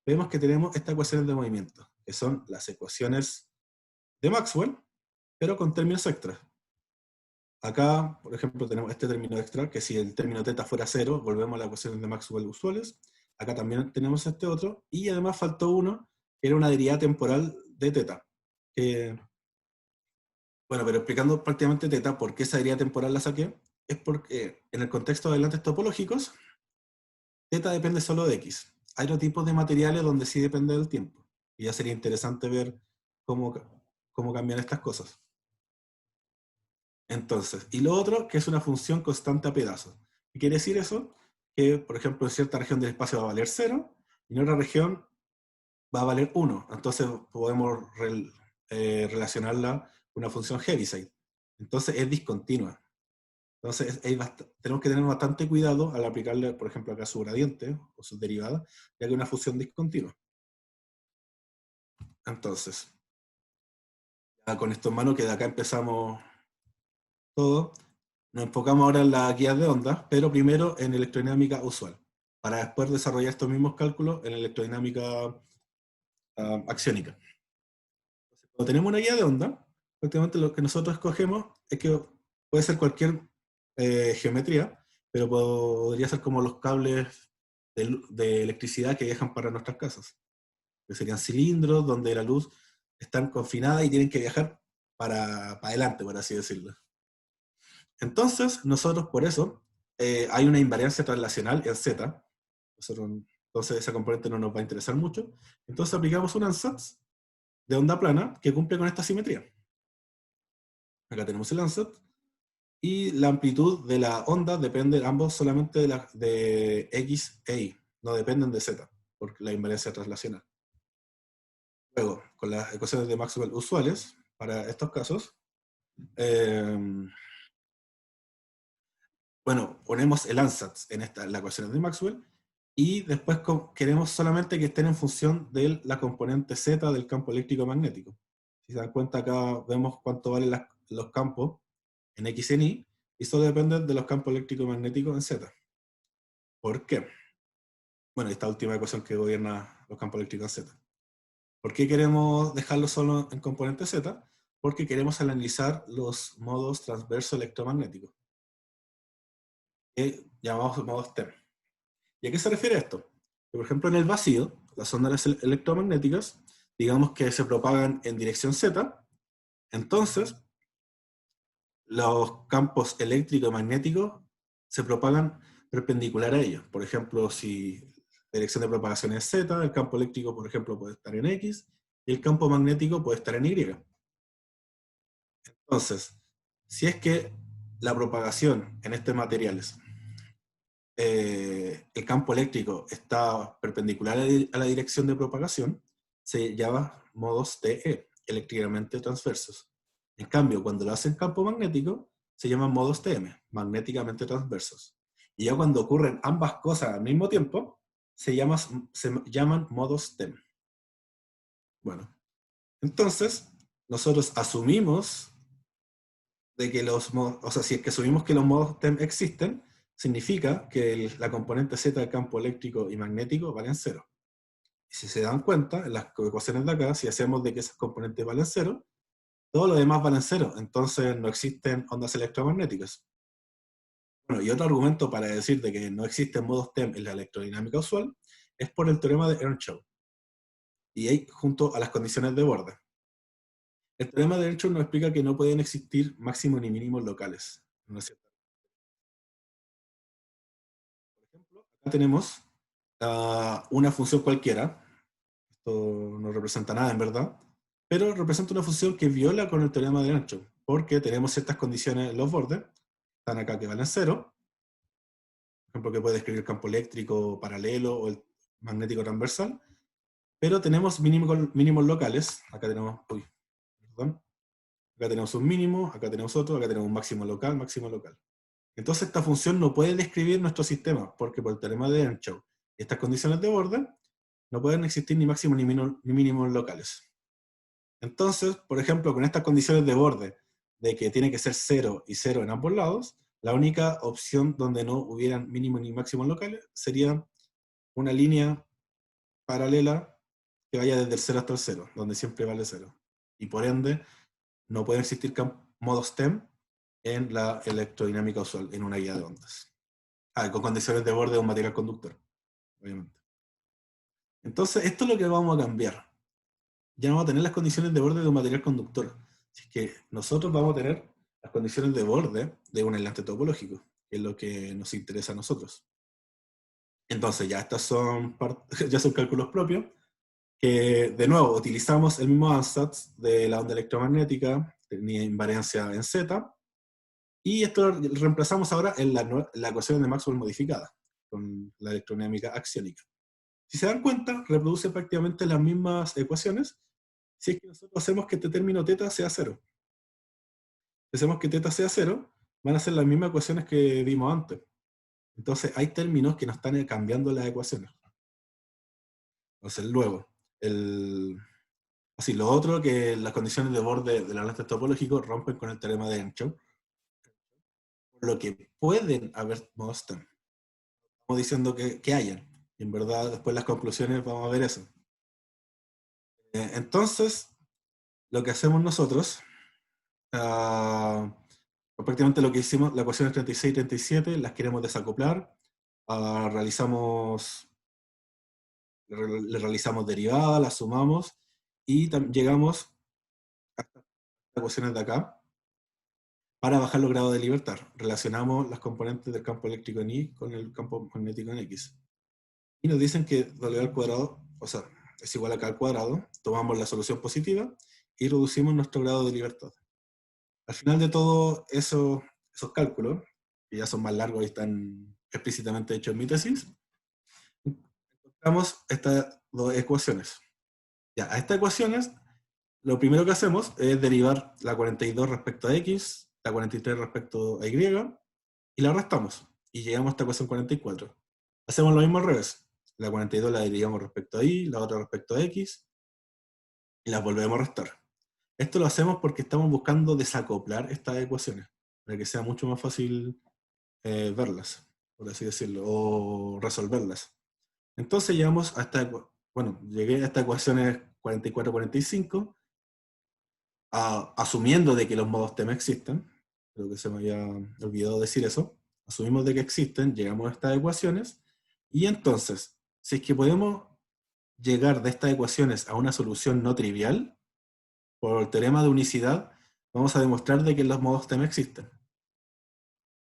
C: vemos que tenemos estas ecuaciones de movimiento, que son las ecuaciones de Maxwell, pero con términos extras. Acá, por ejemplo, tenemos este término extra, que si el término θ fuera cero, volvemos a las ecuaciones de Maxwell usuales. Acá también tenemos este otro, y además faltó uno, que era una derivada temporal de θ. Bueno, pero explicando prácticamente θ, por qué esa derivada temporal la saqué, es porque en el contexto de lentes topológicos, θ depende solo de x. Hay otros tipos de materiales donde sí depende del tiempo. Y ya sería interesante ver cómo cambian estas cosas. Entonces, y lo otro, que es una función constante a pedazos. ¿Qué quiere decir eso? Que, por ejemplo, en cierta región del espacio va a valer 0, y en otra región va a valer 1. Entonces podemos relacionarla con una función Heaviside. Entonces es discontinua. Entonces tenemos que tener bastante cuidado al aplicarle, por ejemplo, acá su gradiente o su derivada, ya que es una función discontinua. Entonces, ya con esto en mano, que de acá empezamos todo, nos enfocamos ahora en las guías de ondas, pero primero en electrodinámica usual, para después desarrollar estos mismos cálculos en electrodinámica axiónica. Cuando tenemos una guía de onda, prácticamente lo que nosotros escogemos es que puede ser cualquier geometría, pero podría ser como los cables de electricidad que viajan para nuestras casas, que serían cilindros donde la luz está confinada y tienen que viajar para adelante, por así decirlo. Entonces, nosotros por eso hay una invariancia translacional en Z. Entonces esa componente no nos va a interesar mucho. Entonces aplicamos un ansatz de onda plana que cumple con esta simetría. Acá tenemos el ansatz. Y la amplitud de la onda depende ambos solamente de X e Y. No dependen de Z, por la invariancia translacional. Luego, con las ecuaciones de Maxwell usuales, para estos casos, bueno, ponemos el ansatz en las ecuaciones de Maxwell, y después queremos solamente que estén en función de la componente Z del campo eléctrico magnético. Si se dan cuenta, acá vemos cuánto valen los campos en X y en Y, y solo dependen de los campos eléctricos magnéticos en Z. ¿Por qué? Bueno, esta última ecuación que gobierna los campos eléctricos en Z. ¿Por qué queremos dejarlo solo en componente Z? Porque queremos analizar los modos transverso electromagnéticos, que llamamos modos TEM. ¿Y a qué se refiere esto? Que, por ejemplo, en el vacío, las ondas electromagnéticas, digamos que se propagan en dirección Z, entonces los campos eléctrico-magnéticos se propagan perpendicular a ellos. Por ejemplo, si la dirección de propagación es Z, el campo eléctrico, por ejemplo, puede estar en X, y el campo magnético puede estar en Y. Entonces, si es que la propagación en este material es el campo eléctrico está perpendicular a la dirección de propagación, se llama modos TE, eléctricamente transversos. En cambio, cuando lo hacen campo magnético, se llaman modos TM, magnéticamente transversos. Y ya cuando ocurren ambas cosas al mismo tiempo, se llaman modos TEM. Bueno, entonces, nosotros asumimos de que o sea, si es que asumimos que los modos TEM existen, significa que la componente Z del campo eléctrico y magnético valen cero. Y si se dan cuenta, en las ecuaciones de acá, si hacemos de que esas componentes valen cero, todo lo demás valen cero, entonces no existen ondas electromagnéticas. Bueno, y otro argumento para decir de que no existen modos TEM en la electrodinámica usual es por el teorema de Earnshaw, y ahí junto a las condiciones de borde. El teorema de Earnshaw nos explica que no pueden existir máximos ni mínimos locales. ¿No es cierto? Por ejemplo, acá tenemos una función cualquiera, esto no representa nada en verdad, pero representa una función que viola con el teorema de Earnshaw, porque tenemos ciertas condiciones en los bordes, están acá que valen cero, por ejemplo que puede describir el campo eléctrico paralelo o el magnético transversal, pero tenemos mínimos locales, acá tenemos, perdón, acá tenemos un mínimo, acá tenemos otro, acá tenemos un máximo local, máximo local. Entonces esta función no puede describir nuestro sistema, porque por el teorema de Earnshaw y estas condiciones de borde, no pueden existir ni máximos ni mínimos locales. Entonces, por ejemplo, con estas condiciones de borde, de que tiene que ser 0 y 0 en ambos lados, la única opción donde no hubieran mínimos ni máximos locales sería una línea paralela que vaya desde el 0 hasta el 0, donde siempre vale 0. Y por ende, no pueden existir modos TEM en la electrodinámica usual, en una guía de ondas. Con condiciones de borde de un material conductor, obviamente. Entonces, esto es lo que vamos a cambiar. Ya no vamos a tener las condiciones de borde de un material conductor. Así que nosotros vamos a tener las condiciones de borde de un aislante topológico, que es lo que nos interesa a nosotros. Entonces, ya estas son, ya son cálculos propios, que de nuevo utilizamos el mismo ansatz de la onda electromagnética, tenía invariancia en Z, y esto lo reemplazamos ahora en la ecuación de Maxwell modificada, con la electrodinámica axiónica. Si se dan cuenta, reproduce prácticamente las mismas ecuaciones, si es que nosotros hacemos que este término teta sea cero. Si hacemos que teta sea cero, van a ser las mismas ecuaciones que vimos antes. Entonces hay términos que nos están cambiando las ecuaciones. Entonces luego, así, lo otro, que las condiciones de borde del aislante topológico rompen con el teorema de Earnshaw, por lo que pueden haber modos TEM. Estamos diciendo que hayan. Y en verdad, después las conclusiones vamos a ver eso. Entonces, lo que hacemos nosotros, prácticamente lo que hicimos, las ecuaciones 36 y 37, las queremos desacoplar, le realizamos derivadas, las sumamos, y llegamos a estas ecuaciones de acá, para bajar los grados de libertad. Relacionamos las componentes del campo eléctrico en Y con el campo magnético en X. Y nos dicen que W al cuadrado, o sea, es igual a K al cuadrado, tomamos la solución positiva y reducimos nuestro grado de libertad. Al final de todo esos cálculos, que ya son más largos y están explícitamente hechos en mi tesis, encontramos estas dos ecuaciones. Ya, a estas ecuaciones, lo primero que hacemos es derivar la 42 respecto a X, la 43 respecto a Y, y la restamos, y llegamos a esta ecuación 44. Hacemos lo mismo al revés. La 42 la derivamos respecto a Y, la otra respecto a X, y las volvemos a restar. Esto lo hacemos porque estamos buscando desacoplar estas ecuaciones, para que sea mucho más fácil verlas, por así decirlo, o resolverlas. Entonces llegamos a llegué a estas ecuaciones 44-45, asumiendo de que los modos TEM existen. Creo que se me había olvidado decir eso. Asumimos de que existen, llegamos a estas ecuaciones, y entonces, si es que podemos llegar de estas ecuaciones a una solución no trivial, por el teorema de unicidad, vamos a demostrar de que los modos TEM existen.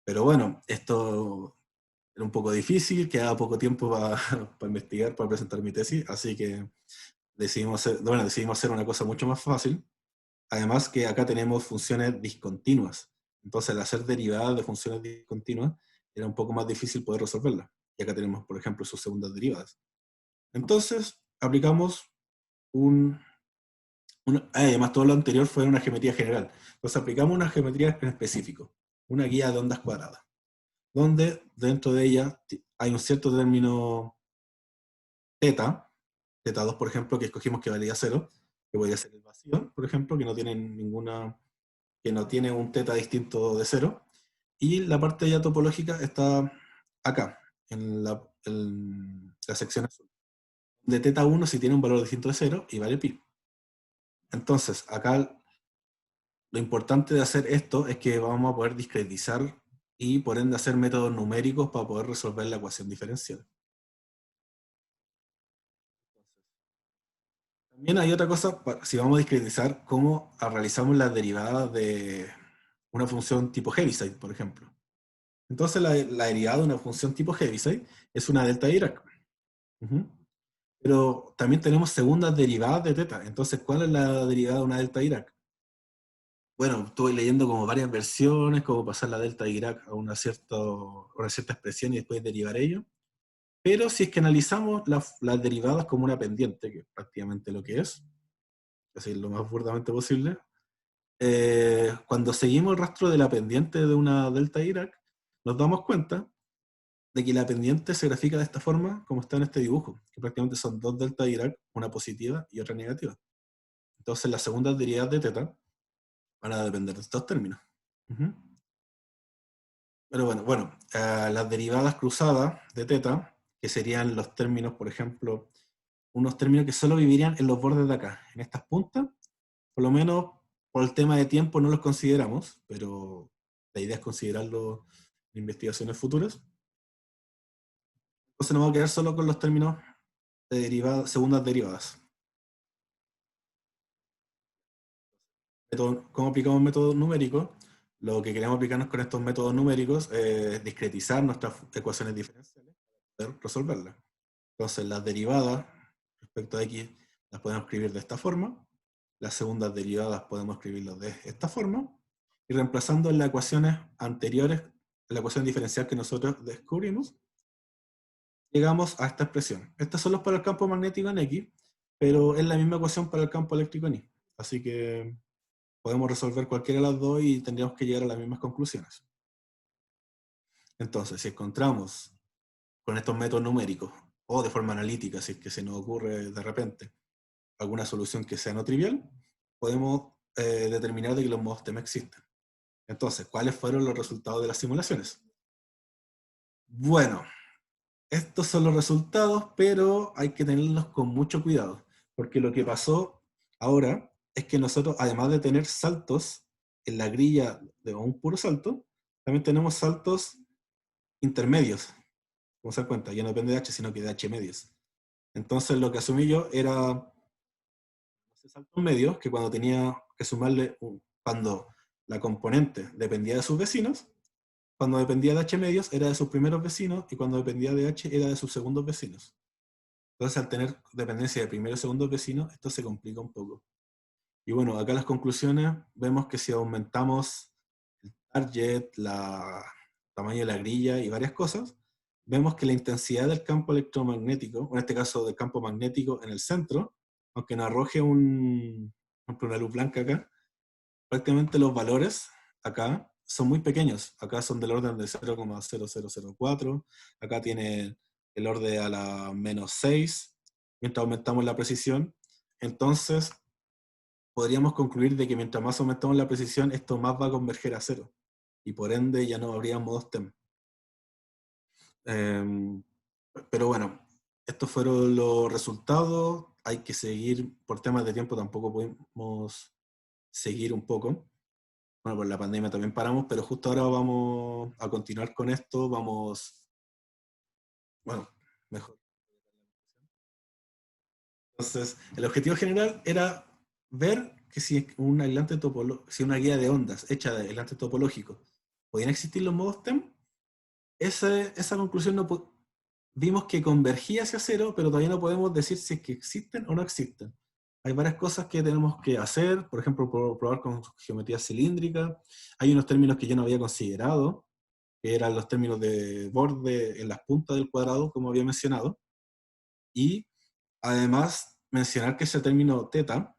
C: Pero bueno, esto era un poco difícil, quedaba poco tiempo para investigar, para presentar mi tesis, así que decidimos hacer una cosa mucho más fácil. Además que acá tenemos funciones discontinuas. Entonces, al hacer derivadas de funciones discontinuas, era un poco más difícil poder resolverlas. Y acá tenemos, por ejemplo, sus segundas derivadas. Entonces, aplicamos además, todo lo anterior fue una geometría general. Entonces, aplicamos una geometría en específico, una guía de ondas cuadradas, donde dentro de ella hay un cierto término teta, teta 2, por ejemplo, que escogimos que valía 0, que podría ser el vacío, por ejemplo, que no tiene un teta distinto de 0, y la parte ya topológica está acá, en la sección azul. De teta 1 si tiene un valor distinto de 0 y vale pi. Entonces, acá lo importante de hacer esto es que vamos a poder discretizar y por ende hacer métodos numéricos para poder resolver la ecuación diferencial. También hay otra cosa, si vamos a discretizar, cómo realizamos las derivadas de una función tipo Heaviside, por ejemplo. Entonces la derivada de una función tipo Heaviside es una delta Dirac. Ujú. Pero también tenemos segundas derivadas de teta. Entonces, ¿cuál es la derivada de una delta Dirac? Bueno, estuve leyendo como varias versiones, como pasar la delta Dirac a una cierta expresión y después derivar ello. Pero si es que analizamos las derivadas como una pendiente, que es prácticamente lo que es, así lo más burdamente posible, cuando seguimos el rastro de la pendiente de una delta Dirac, nos damos cuenta de que la pendiente se grafica de esta forma, como está en este dibujo, que prácticamente son dos delta Dirac, una positiva y otra negativa. Entonces las segundas derivadas de teta van a depender de estos términos. Ujú. Pero las derivadas cruzadas de teta, que serían los términos, por ejemplo, unos términos que solo vivirían en los bordes de acá, en estas puntas, por lo menos por el tema de tiempo no los consideramos, pero la idea es considerarlo en investigaciones futuras. Entonces nos vamos a quedar solo con los términos de segundas derivadas. ¿Cómo aplicamos métodos numéricos? Lo que queremos aplicarnos con estos métodos numéricos es discretizar nuestras ecuaciones diferenciales para poder resolverlas. Entonces las derivadas respecto a x las podemos escribir de esta forma, las segundas derivadas podemos escribirlas de esta forma, y reemplazando en las ecuaciones anteriores, en la ecuación diferencial que nosotros descubrimos, llegamos a esta expresión. Esta solo es para el campo magnético en x, pero es la misma ecuación para el campo eléctrico en y. Así que podemos resolver cualquiera de las dos y tendríamos que llegar a las mismas conclusiones. Entonces, si encontramos con estos métodos numéricos, o de forma analítica, si es que se nos ocurre de repente alguna solución que sea no trivial, podemos determinar de que los modos TEM existen. Entonces, ¿cuáles fueron los resultados de las simulaciones? Bueno, estos son los resultados, pero hay que tenerlos con mucho cuidado, porque lo que pasó ahora es que nosotros, además de tener saltos en la grilla de un puro salto, también tenemos saltos intermedios, como se da cuenta, ya no depende de H, sino que de H medios. Entonces lo que asumí yo era saltos medios, que cuando tenía que sumarle, cuando la componente dependía de sus vecinos, cuando dependía de H medios era de sus primeros vecinos, y cuando dependía de H era de sus segundos vecinos. Entonces, al tener dependencia de primeros y segundos vecinos, esto se complica un poco. Y bueno, acá las conclusiones, vemos que si aumentamos el target, tamaño de la grilla y varias cosas, vemos que la intensidad del campo electromagnético, o en este caso del campo magnético en el centro, aunque nos arroje por ejemplo, una luz blanca acá, prácticamente los valores acá son muy pequeños. Acá son del orden de 0,0004, acá tiene el orden a la -6, mientras aumentamos la precisión. Entonces, podríamos concluir de que mientras más aumentamos la precisión, esto más va a converger a cero. Y por ende ya no habría modos TEM. Pero bueno, estos fueron los resultados. Hay que seguir, por temas de tiempo tampoco podemos seguir un poco. Bueno, por la pandemia también paramos, pero justo ahora vamos a continuar con esto. Bueno, mejor. Entonces, el objetivo general era ver que si un aislante si una guía de ondas hecha de aislante topológico, ¿podían existir los modos TEM? esa conclusión vimos que convergía hacia cero, pero todavía no podemos decir si es que existen o no existen. Hay varias cosas que tenemos que hacer, por ejemplo, probar con geometría cilíndrica. Hay unos términos que yo no había considerado, que eran los términos de borde en las puntas del cuadrado, como había mencionado. Y además mencionar que ese término teta,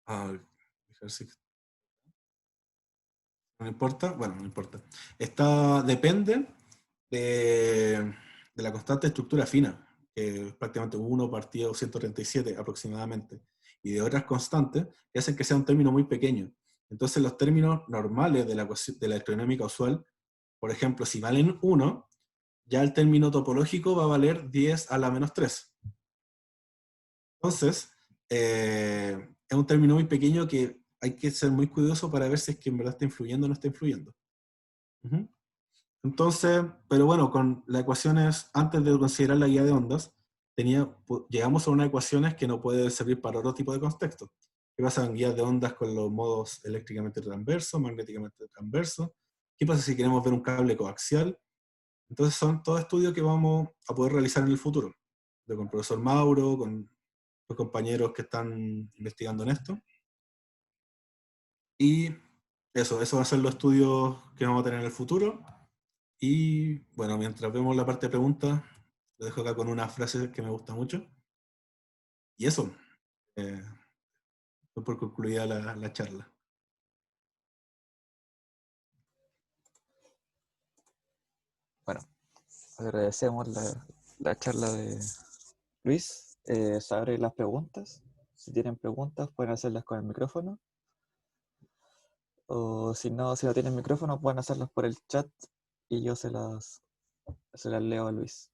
C: a ver si no importa, bueno, no importa, depende de la constante estructura fina, que es prácticamente 1 partido 137 aproximadamente, y de otras constantes que hacen que sea un término muy pequeño. Entonces los términos normales de la electrodinámica usual, por ejemplo, si valen 1, ya el término topológico va a valer 10 a la menos 3. Entonces, es un término muy pequeño que hay que ser muy cuidadoso para ver si es que en verdad está influyendo o no está influyendo. Uh-huh. Entonces, pero bueno, con las ecuaciones, antes de considerar la guía de ondas, llegamos a unas ecuaciones que no pueden servir para otro tipo de contexto. ¿Qué pasa en guías de ondas con los modos eléctricamente transversos, magnéticamente transversos? ¿Qué pasa si queremos ver un cable coaxial? Entonces son todos estudios que vamos a poder realizar en el futuro. Con el profesor Mauro, con los compañeros que están investigando en esto. Y eso va a ser los estudios que vamos a tener en el futuro. Y bueno, mientras vemos la parte de preguntas, lo dejo acá con una frase que me gusta mucho. Y eso, fue por concluida la charla.
B: Bueno, agradecemos la charla de Luis. Se abren las preguntas. Si tienen preguntas, pueden hacerlas con el micrófono. O si no tienen micrófono, pueden hacerlas por el chat y yo se las leo a Luis.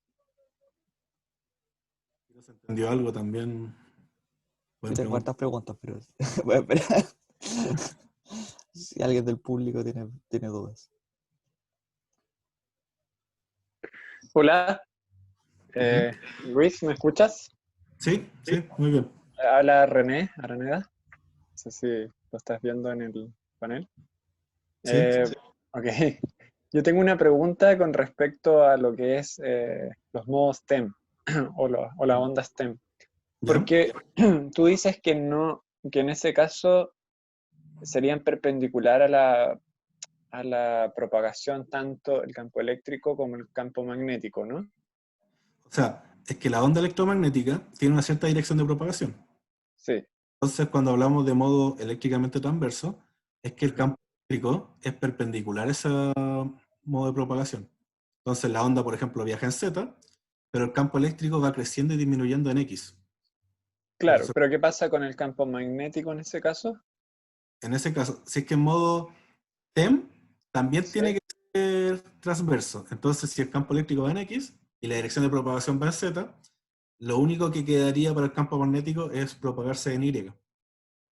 C: Si no se entendió algo también,
B: Yo
C: pueden
B: tengo
C: preguntar.
B: hartas preguntas, pero voy a esperar. Si alguien del público tiene dudas.
D: Hola, Luis, ¿me escuchas?
C: Sí, sí, muy bien.
D: Habla René, Araneda. No sé si lo estás viendo en el panel.
C: Sí.
D: Ok, yo tengo una pregunta con respecto a lo que es los modos TEM o la onda STEM.
C: ¿Ya?
D: Porque tú dices que no, que en ese caso serían perpendicular a la propagación tanto el campo eléctrico como el campo magnético, ¿no?
C: O sea, es que la onda electromagnética tiene una cierta dirección de propagación.
D: Sí.
C: Entonces, cuando hablamos de modo eléctricamente transverso, es que el
D: Ajá.
C: campo eléctrico es perpendicular a ese modo de propagación. Entonces, la onda, por ejemplo, viaja en Z, pero el campo eléctrico va creciendo y disminuyendo en X.
D: Claro, pero ¿qué pasa con el campo magnético en ese caso?
C: En ese caso, si es que en modo TEM, también
D: Sí.
C: tiene que ser transverso. Entonces, si el campo eléctrico va en X y la dirección de propagación va en Z, lo único que quedaría para el campo magnético es propagarse en Y.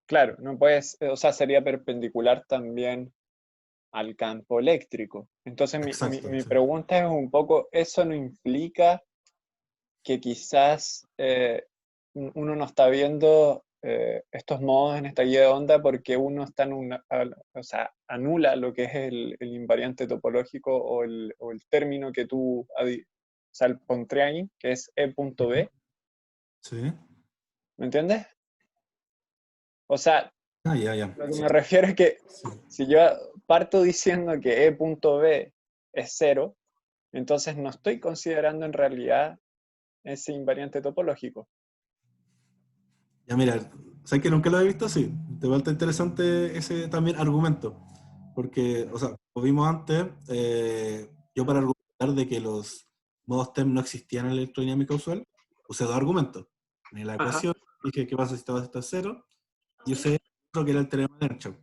D: Claro, no puedes, o sea, sería perpendicular también al campo eléctrico. Entonces
C: Exacto,
D: mi
C: sí.
D: pregunta es un poco, ¿eso no implica que quizás uno no está viendo estos modos en esta guía de onda porque uno está en o sea, anula lo que es el invariante topológico o el término que tú, o sea, el Pontryagin, que es E.B,
C: Sí.
D: ¿me entiendes? O sea,
C: Ah, ya.
D: lo que
C: Sí.
D: me refiero es que
C: Sí.
D: si yo parto diciendo que E.B es cero, entonces no estoy considerando en realidad ese invariante topológico.
C: Ya mira, ¿sabes que nunca lo he visto así? Te vuelve interesante ese también argumento. Porque, o sea, como vimos antes, yo para argumentar de que los modos TEM no existían en la electrodinámica usual, usé dos argumentos. En la
D: Ajá,
C: ecuación dije qué pasa si estaba esto es cero, y usé otro que era el teorema de Earnshaw.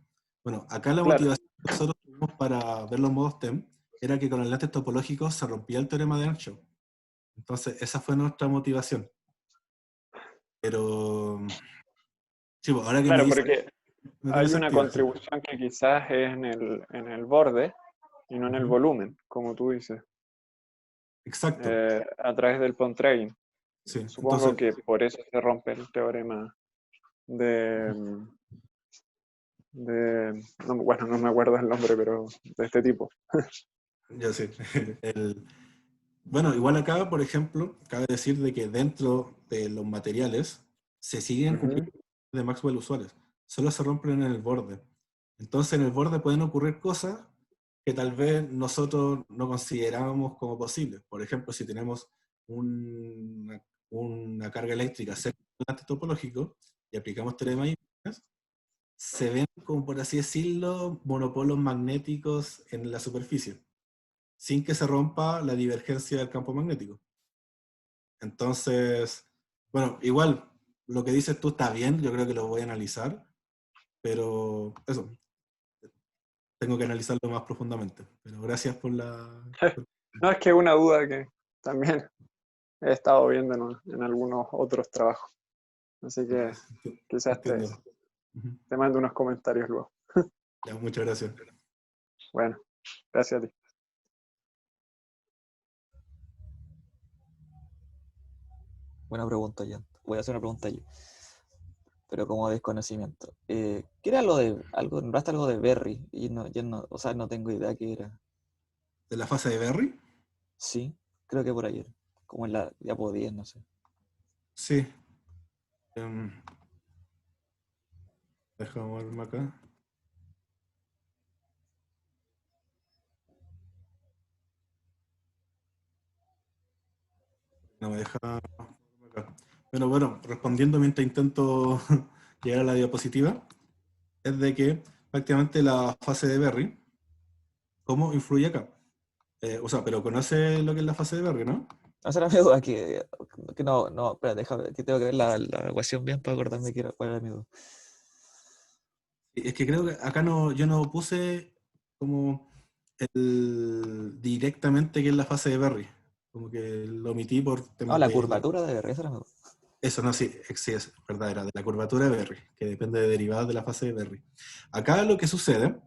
C: Bueno, acá la
D: claro.
C: motivación que nosotros tuvimos para ver los modos TEM era que con el lentes topológicos se rompía el teorema de Earnshaw. Entonces, esa fue nuestra motivación. Pero, sí, pues, ahora que me
D: Claro,
C: dice,
D: porque
C: no tiene
D: hay una
C: sentido. Sí.
D: contribución que quizás es en el borde y no en el
C: Ujú.
D: volumen, como tú dices,
C: Exacto.
D: a través del Pontryagin.
C: Sí,
D: Supongo
C: entonces,
D: que por eso se rompe el teorema de, bueno, no me acuerdo el nombre, pero de este tipo.
C: Ya sé. Bueno, igual acá, por ejemplo, cabe decir de que dentro de los materiales se siguen
D: Ujú.
C: cumpliendo de Maxwell usuales, solo se rompen en el borde. Entonces en el borde pueden ocurrir cosas que tal vez nosotros no considerábamos como posibles. Por ejemplo, si tenemos una carga eléctrica cerca de un enlace topológico y aplicamos teorema de Ibanez, se ven, como por así decirlo, monopolos magnéticos en la superficie, sin que se rompa la divergencia del campo magnético. Entonces, bueno, igual, lo que dices tú está bien, yo creo que lo voy a analizar, pero eso, tengo que analizarlo más profundamente. Pero gracias por la...
D: No, es que es una duda que también he estado viendo en algunos otros trabajos. Así que quizás
C: Entiendo. Ujú.
D: te mando unos comentarios luego.
C: Ya, muchas gracias.
D: Bueno, gracias a ti.
B: Buena pregunta, ya. Voy a hacer una pregunta yo, pero como desconocimiento. ¿Qué era lo de algo? Nombraste algo de Berry y no, yo no, o sea, no tengo idea qué era.
C: ¿De la fase de Berry?
B: Sí, creo que por ayer, como en la diapo 10, no sé.
C: Sí. Déjame moverme acá. No me deja moverme acá. Bueno, respondiendo mientras intento llegar a la diapositiva, es de que prácticamente la fase de Berry, ¿cómo influye acá? O sea, pero conoce lo que es la fase de Berry, ¿no?
B: Esa era mi duda, que no, no, espera, déjame, que tengo que ver la ecuación bien para acordarme cuál era mi duda.
C: Es que creo que acá no, yo no puse como directamente que es la fase de Berry. Como que lo omití por
B: Ah,
C: temas
B: la
C: de...
B: curvatura de Berry, esa era mi duda.
C: Eso no, sí, sí es verdad, era de la curvatura de Berry, que depende de derivadas de la fase de Berry. Acá lo que sucede,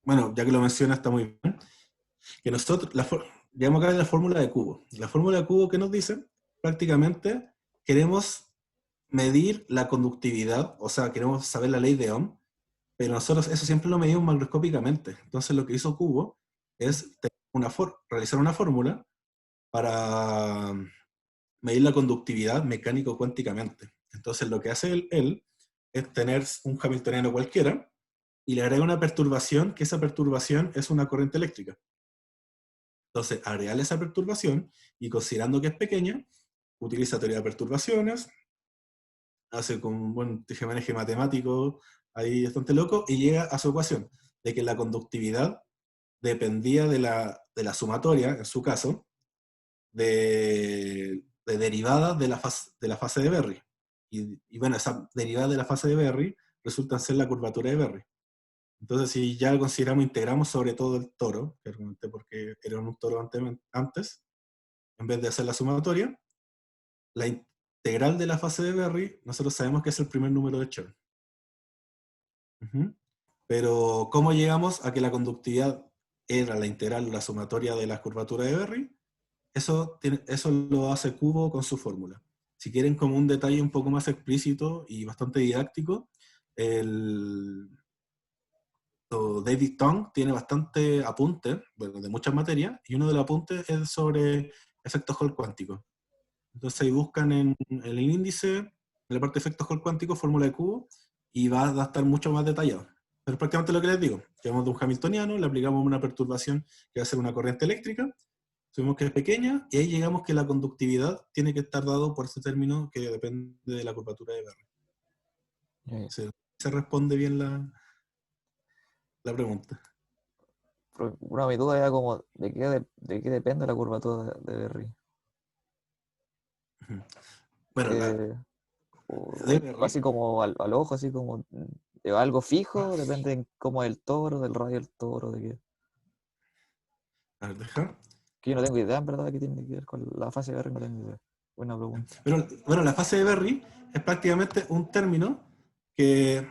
C: bueno, ya que lo menciona está muy bien, que nosotros, llegamos acá a la fórmula de cubo. La fórmula de cubo que nos dice, prácticamente, queremos medir la conductividad, o sea, queremos saber la ley de Ohm, pero nosotros eso siempre lo medimos macroscópicamente. Entonces lo que hizo Cubo es realizar una fórmula para medir la conductividad mecánico-cuánticamente. Entonces lo que hace él es tener un hamiltoniano cualquiera y le agrega una perturbación, que esa perturbación es una corriente eléctrica. Entonces, agregarle esa perturbación y considerando que es pequeña, utiliza teoría de perturbaciones, hace con un buen tejemaneje matemático ahí bastante loco y llega a su ecuación de que la conductividad dependía de la sumatoria, en su caso, de derivadas de la fase de Berry. Y bueno, esa derivada de la fase de Berry resulta ser la curvatura de Berry. Entonces, si ya consideramos, integramos sobre todo el toro, que argumenté porque era un toro antes, en vez de hacer la sumatoria, la integral de la fase de Berry, nosotros sabemos que es el primer número de Chern. Pero, ¿cómo llegamos a que la conductividad era la integral, la sumatoria de la curvatura de Berry? Eso lo hace Cubo con su fórmula. Si quieren como un detalle un poco más explícito y bastante didáctico, David Tong tiene bastante apunte, bueno, de muchas materias, y uno de los apuntes es sobre efectos Hall cuánticos. Entonces ahí buscan en el índice, en la parte de efectos Hall cuánticos, fórmula de Cubo, y va a estar mucho más detallado. Pero es prácticamente lo que les digo. Llevamos de un hamiltoniano, le aplicamos una perturbación que va a ser una corriente eléctrica, sabemos que es pequeña, y ahí llegamos que la conductividad tiene que estar dado por ese término que depende de la curvatura de Berry. Se responde bien la pregunta.
B: Bueno, mi duda era como, ¿de qué depende la curvatura de Berry?
C: Bueno, de
B: Así
C: Berry,
B: como al ojo, así como de algo fijo, depende como del toro, del radio del toro, de qué.
C: a ver, deja.
B: Que yo no tengo idea, en verdad, qué tiene que ver con la fase de Berry, no tengo idea. Buena pregunta.
C: Pero, bueno, la fase de Berry es prácticamente un término que,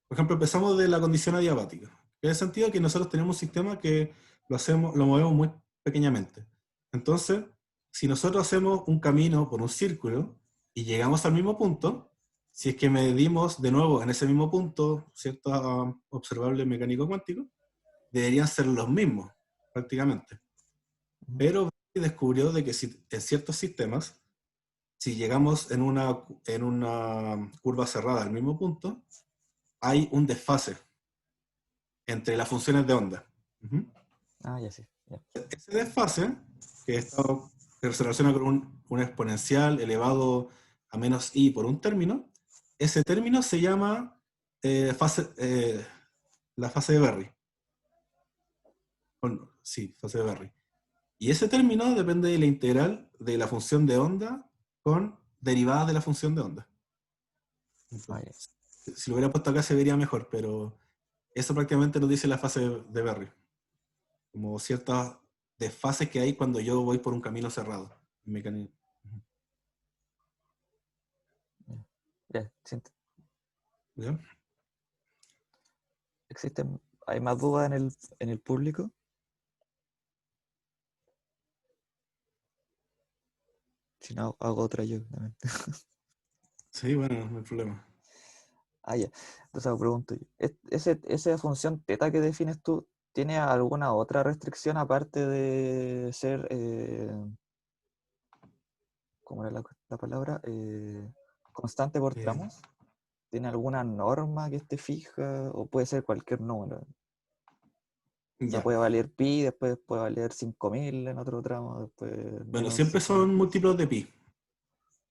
C: por ejemplo, empezamos de la condición adiabática. En el sentido que nosotros tenemos un sistema que lo movemos muy pequeñamente. Entonces, si nosotros hacemos un camino por un círculo y llegamos al mismo punto, si es que medimos de nuevo en ese mismo punto cierto observable mecánico cuántico, deberían ser los mismos, prácticamente. Pero descubrió de que en ciertos sistemas, si llegamos en una curva cerrada al mismo punto, hay un desfase entre las funciones de onda.
B: Ah, ya sí. Ya.
C: Ese desfase, que se relaciona con un exponencial elevado a menos i por un término, ese término se llama la fase de Berry. Sí, fase de Berry. Y ese término depende de la integral de la función de onda con derivadas de la función de onda. Entonces, si lo hubiera puesto acá se vería mejor, pero eso prácticamente nos dice la fase de Berry. Como ciertas desfases que hay cuando yo voy por un camino cerrado.
B: Ya, siento.
C: ¿Ya?
B: ¿Hay más dudas en el público? Si no, hago otra yo también.
C: Sí, bueno, no hay problema.
B: Ah, ya. Entonces pregunto yo. ¿Esa función teta que defines tú, tiene alguna otra restricción aparte de ser, ¿cómo era la palabra? Constante por tramos. ¿Tiene alguna norma que esté fija? ¿O puede ser cualquier número? O sea,
C: Ya.
B: puede valer pi, después puede valer 5000 en otro tramo, después
C: Bueno,
B: menos
C: siempre
B: 5000.
C: son múltiplos de pi,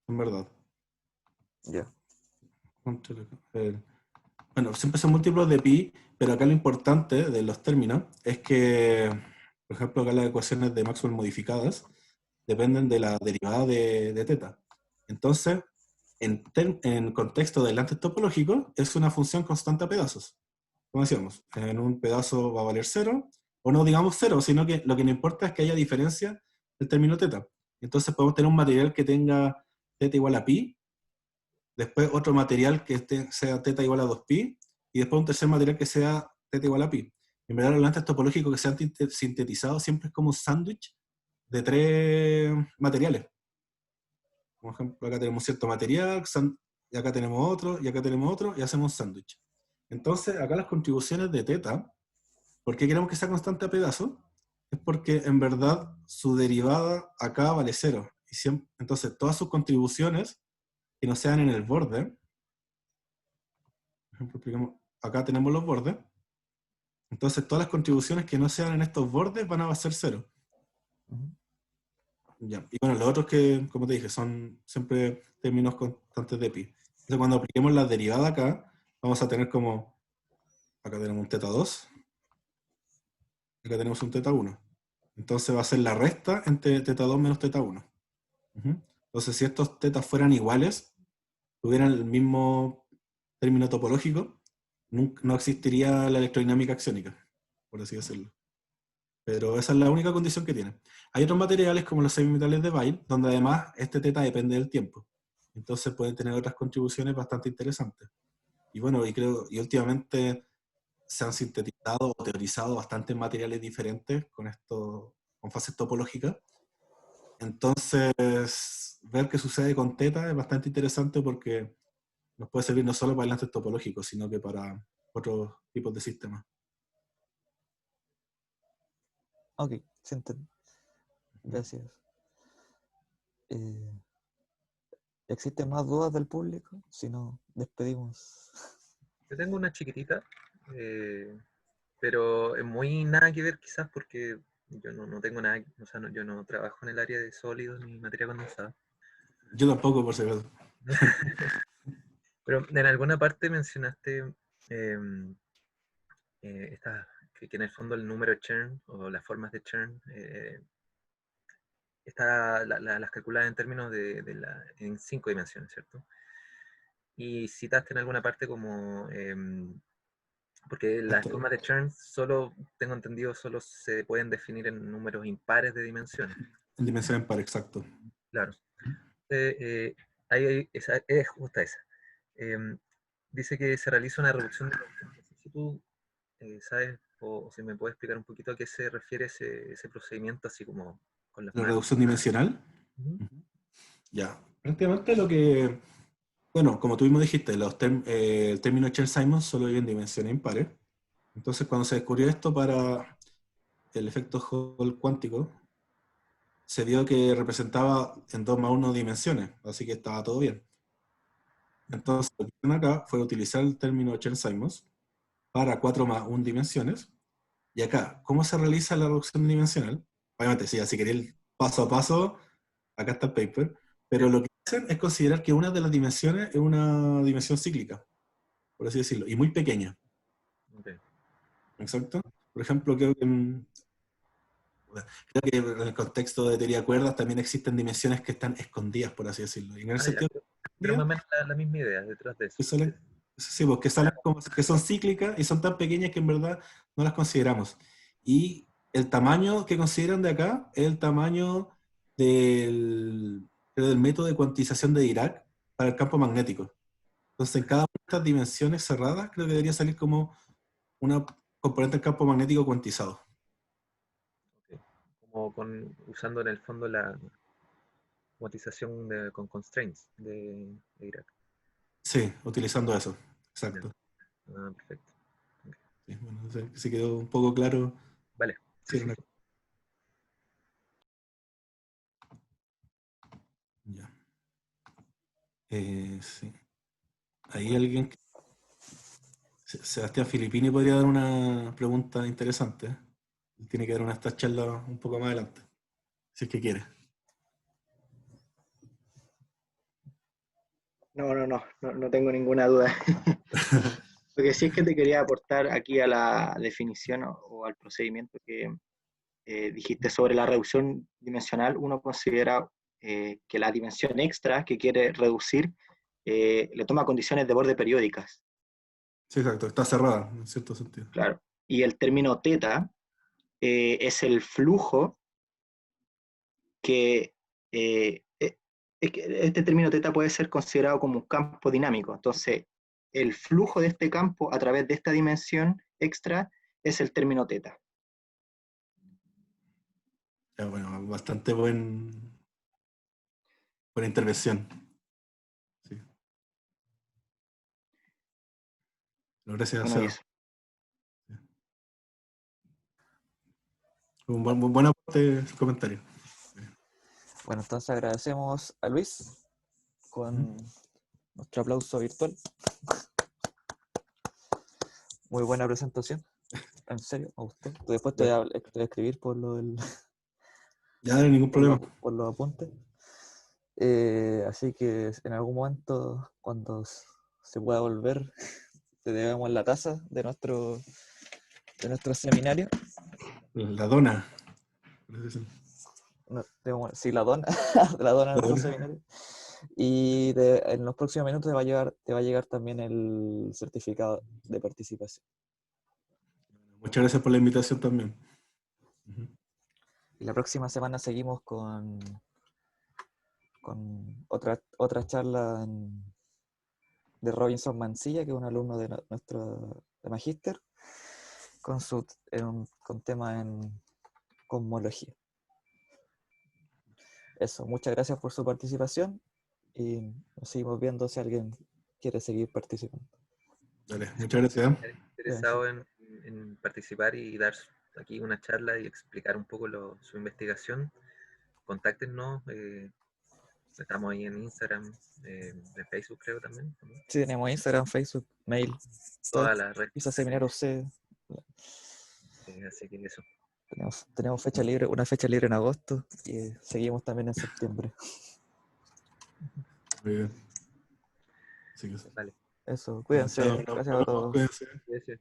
C: en verdad.
B: Ya.
C: Bueno, siempre son múltiplos de pi, pero acá lo importante de los términos es que, por ejemplo, acá las ecuaciones de Maxwell modificadas dependen de la derivada de teta. Entonces, en contexto de enlace topológico, es una función constante a pedazos. Como decíamos, en un pedazo va a valer 0, o no digamos 0, sino que lo que nos importa es que haya diferencia del término teta. Entonces podemos tener un material que tenga teta igual a pi, después otro material que sea teta igual a 2pi, y después un tercer material que sea teta igual a pi. En verdad, los enlaces topológicos que se han sintetizado siempre es como un sándwich de 3 materiales. Por ejemplo, acá tenemos cierto material, y acá tenemos otro, y acá tenemos otro, y hacemos un sándwich. Entonces, acá las contribuciones de teta, ¿por qué queremos que sea constante a pedazos? Es porque en verdad su derivada acá vale 0. Entonces, todas sus contribuciones que no sean en el borde, por ejemplo, acá tenemos los bordes, entonces todas las contribuciones que no sean en estos bordes van a ser 0. Ya. Y bueno, los otros que, como te dije, son siempre términos constantes de pi. Entonces cuando apliquemos la derivada acá, vamos a tener como, acá tenemos un teta 2, acá tenemos un teta 1. Entonces va a ser la resta entre teta 2 menos teta 1. Entonces si estos tetas fueran iguales, tuvieran el mismo término topológico, no existiría la electrodinámica axiónica, por así decirlo. Pero esa es la única condición que tiene. Hay otros materiales como los semimetales de Weil, donde además este teta depende del tiempo. Entonces pueden tener otras contribuciones bastante interesantes. Y bueno, y últimamente se han sintetizado o teorizado bastantes materiales diferentes con fases topológicas. Entonces, ver qué sucede con teta es bastante interesante porque nos puede servir no solo para enlaces topológicos, sino que para otros tipos de sistemas.
B: Ok, se entiende. Gracias. ¿Existen más dudas del público? Si no, despedimos.
A: Yo tengo una chiquitita, pero es muy nada que ver quizás porque yo no tengo nada, o sea, yo no trabajo en el área de sólidos ni materia condensada.
C: Yo tampoco, por si acaso.
A: Pero en alguna parte mencionaste que en el fondo el número Chern o las formas de Chern las calculadas en términos en 5 dimensiones, ¿cierto? Y citaste en alguna parte como, porque las formas de Chern solo, tengo entendido, solo se pueden definir en números impares de dimensiones.
C: En dimensión par, exacto.
A: Claro. Esa, es justa esa. Dice que se realiza una reducción de no sé si tú sabes o si me puedes explicar un poquito a qué se refiere ese procedimiento así como con las
C: La
A: manos.
C: reducción dimensional. Ya. Prácticamente lo que, bueno, como tú mismo dijiste, el término Chern-Simons solo vive en dimensiones impares. Entonces, cuando se descubrió esto para el efecto Hall cuántico, se vio que representaba en 2 más 1 dimensiones, así que estaba todo bien. Entonces, lo que hicieron acá fue utilizar el término Chern-Simons para 4 más 1 dimensiones. Y acá, ¿cómo se realiza la reducción dimensional? Obviamente, sí, si queréis el paso a paso, acá está el paper, pero lo que hacen es considerar que una de las dimensiones es una dimensión cíclica, por así decirlo, y muy pequeña.
A: Ok.
C: Exacto. Por ejemplo, creo que en el contexto de teoría de cuerdas también existen dimensiones que están escondidas, por así decirlo. Y en el
A: Ah, ya,
C: sentido
A: pero más
C: de
A: o menos la misma idea detrás de eso.
C: que salen, sí, pues, que salen como que son cíclicas y son tan pequeñas que en verdad no las consideramos. Y el tamaño que consideran de acá es el tamaño creo, del método de cuantización de Dirac para el campo magnético. Entonces, en cada una de estas dimensiones cerradas, creo que debería salir como una componente del campo magnético cuantizado.
A: Ok. Como usando en el fondo la cuantización con constraints de Irak.
C: Sí, utilizando eso.
A: Ya.
C: Exacto.
A: Ah, perfecto. Ok.
C: Sí, bueno, no sé si quedó un poco claro.
A: Vale. Sí,
C: Sí,
A: sí, sí.
C: ya. Sí. Ahí alguien, Sebastián Filippini podría dar una pregunta interesante. Tiene que dar una esta charla un poco más adelante, si es que quiere.
E: No tengo ninguna duda. Lo que sí es que te quería aportar aquí a la definición o al procedimiento que dijiste sobre la reducción dimensional. Uno considera que la dimensión extra que quiere reducir le toma condiciones de borde periódicas,
C: Sí, exacto, está cerrada en cierto sentido.
E: claro. Y el término teta es el flujo que, es que este término teta puede ser considerado como un campo dinámico. Entonces, el flujo de este campo a través de esta dimensión extra es el término teta.
C: Ya, bueno, bastante buena intervención. Sí. Gracias,
E: Bueno, y
C: Seba.
E: eso.
C: Un buen aporte el comentario.
B: Bueno, entonces agradecemos a Luis con nuestro aplauso virtual. Muy buena presentación. En serio, me gustó. Después te voy a escribir por lo del,
C: Ya no hay ningún problema.
B: por los apuntes. Así que en algún momento, cuando se pueda volver, te debemos la taza de nuestro seminario.
C: La dona.
B: Sí, la dona, la dona de
C: La
B: nuestro
C: dona.
B: seminario. Y en los próximos minutos te va a llegar también el certificado de participación.
C: Muchas gracias por la invitación también.
B: Y la próxima semana seguimos con otra charla de Robinson Mancilla, que es un alumno de nuestro de Magíster, con tema en cosmología. Eso, muchas gracias por su participación y nos seguimos viendo si alguien quiere seguir participando.
C: Dale, muchas gracias.
A: Interesado en participar y dar aquí una charla y explicar un poco su investigación, contáctenos. Estamos ahí en Instagram, en Facebook creo también, ¿no?
B: Sí, tenemos Instagram, Facebook, mail,
A: Todas las redes.
B: Pisa Seminario C.
A: Así que eso.
B: Tenemos fecha libre, una fecha libre en agosto y seguimos también en septiembre.
C: Muy bien. Así que
A: Vale.
B: Eso, cuídense.
C: Chao,
B: Gracias a todos.
C: cuídense.
A: Cuídense.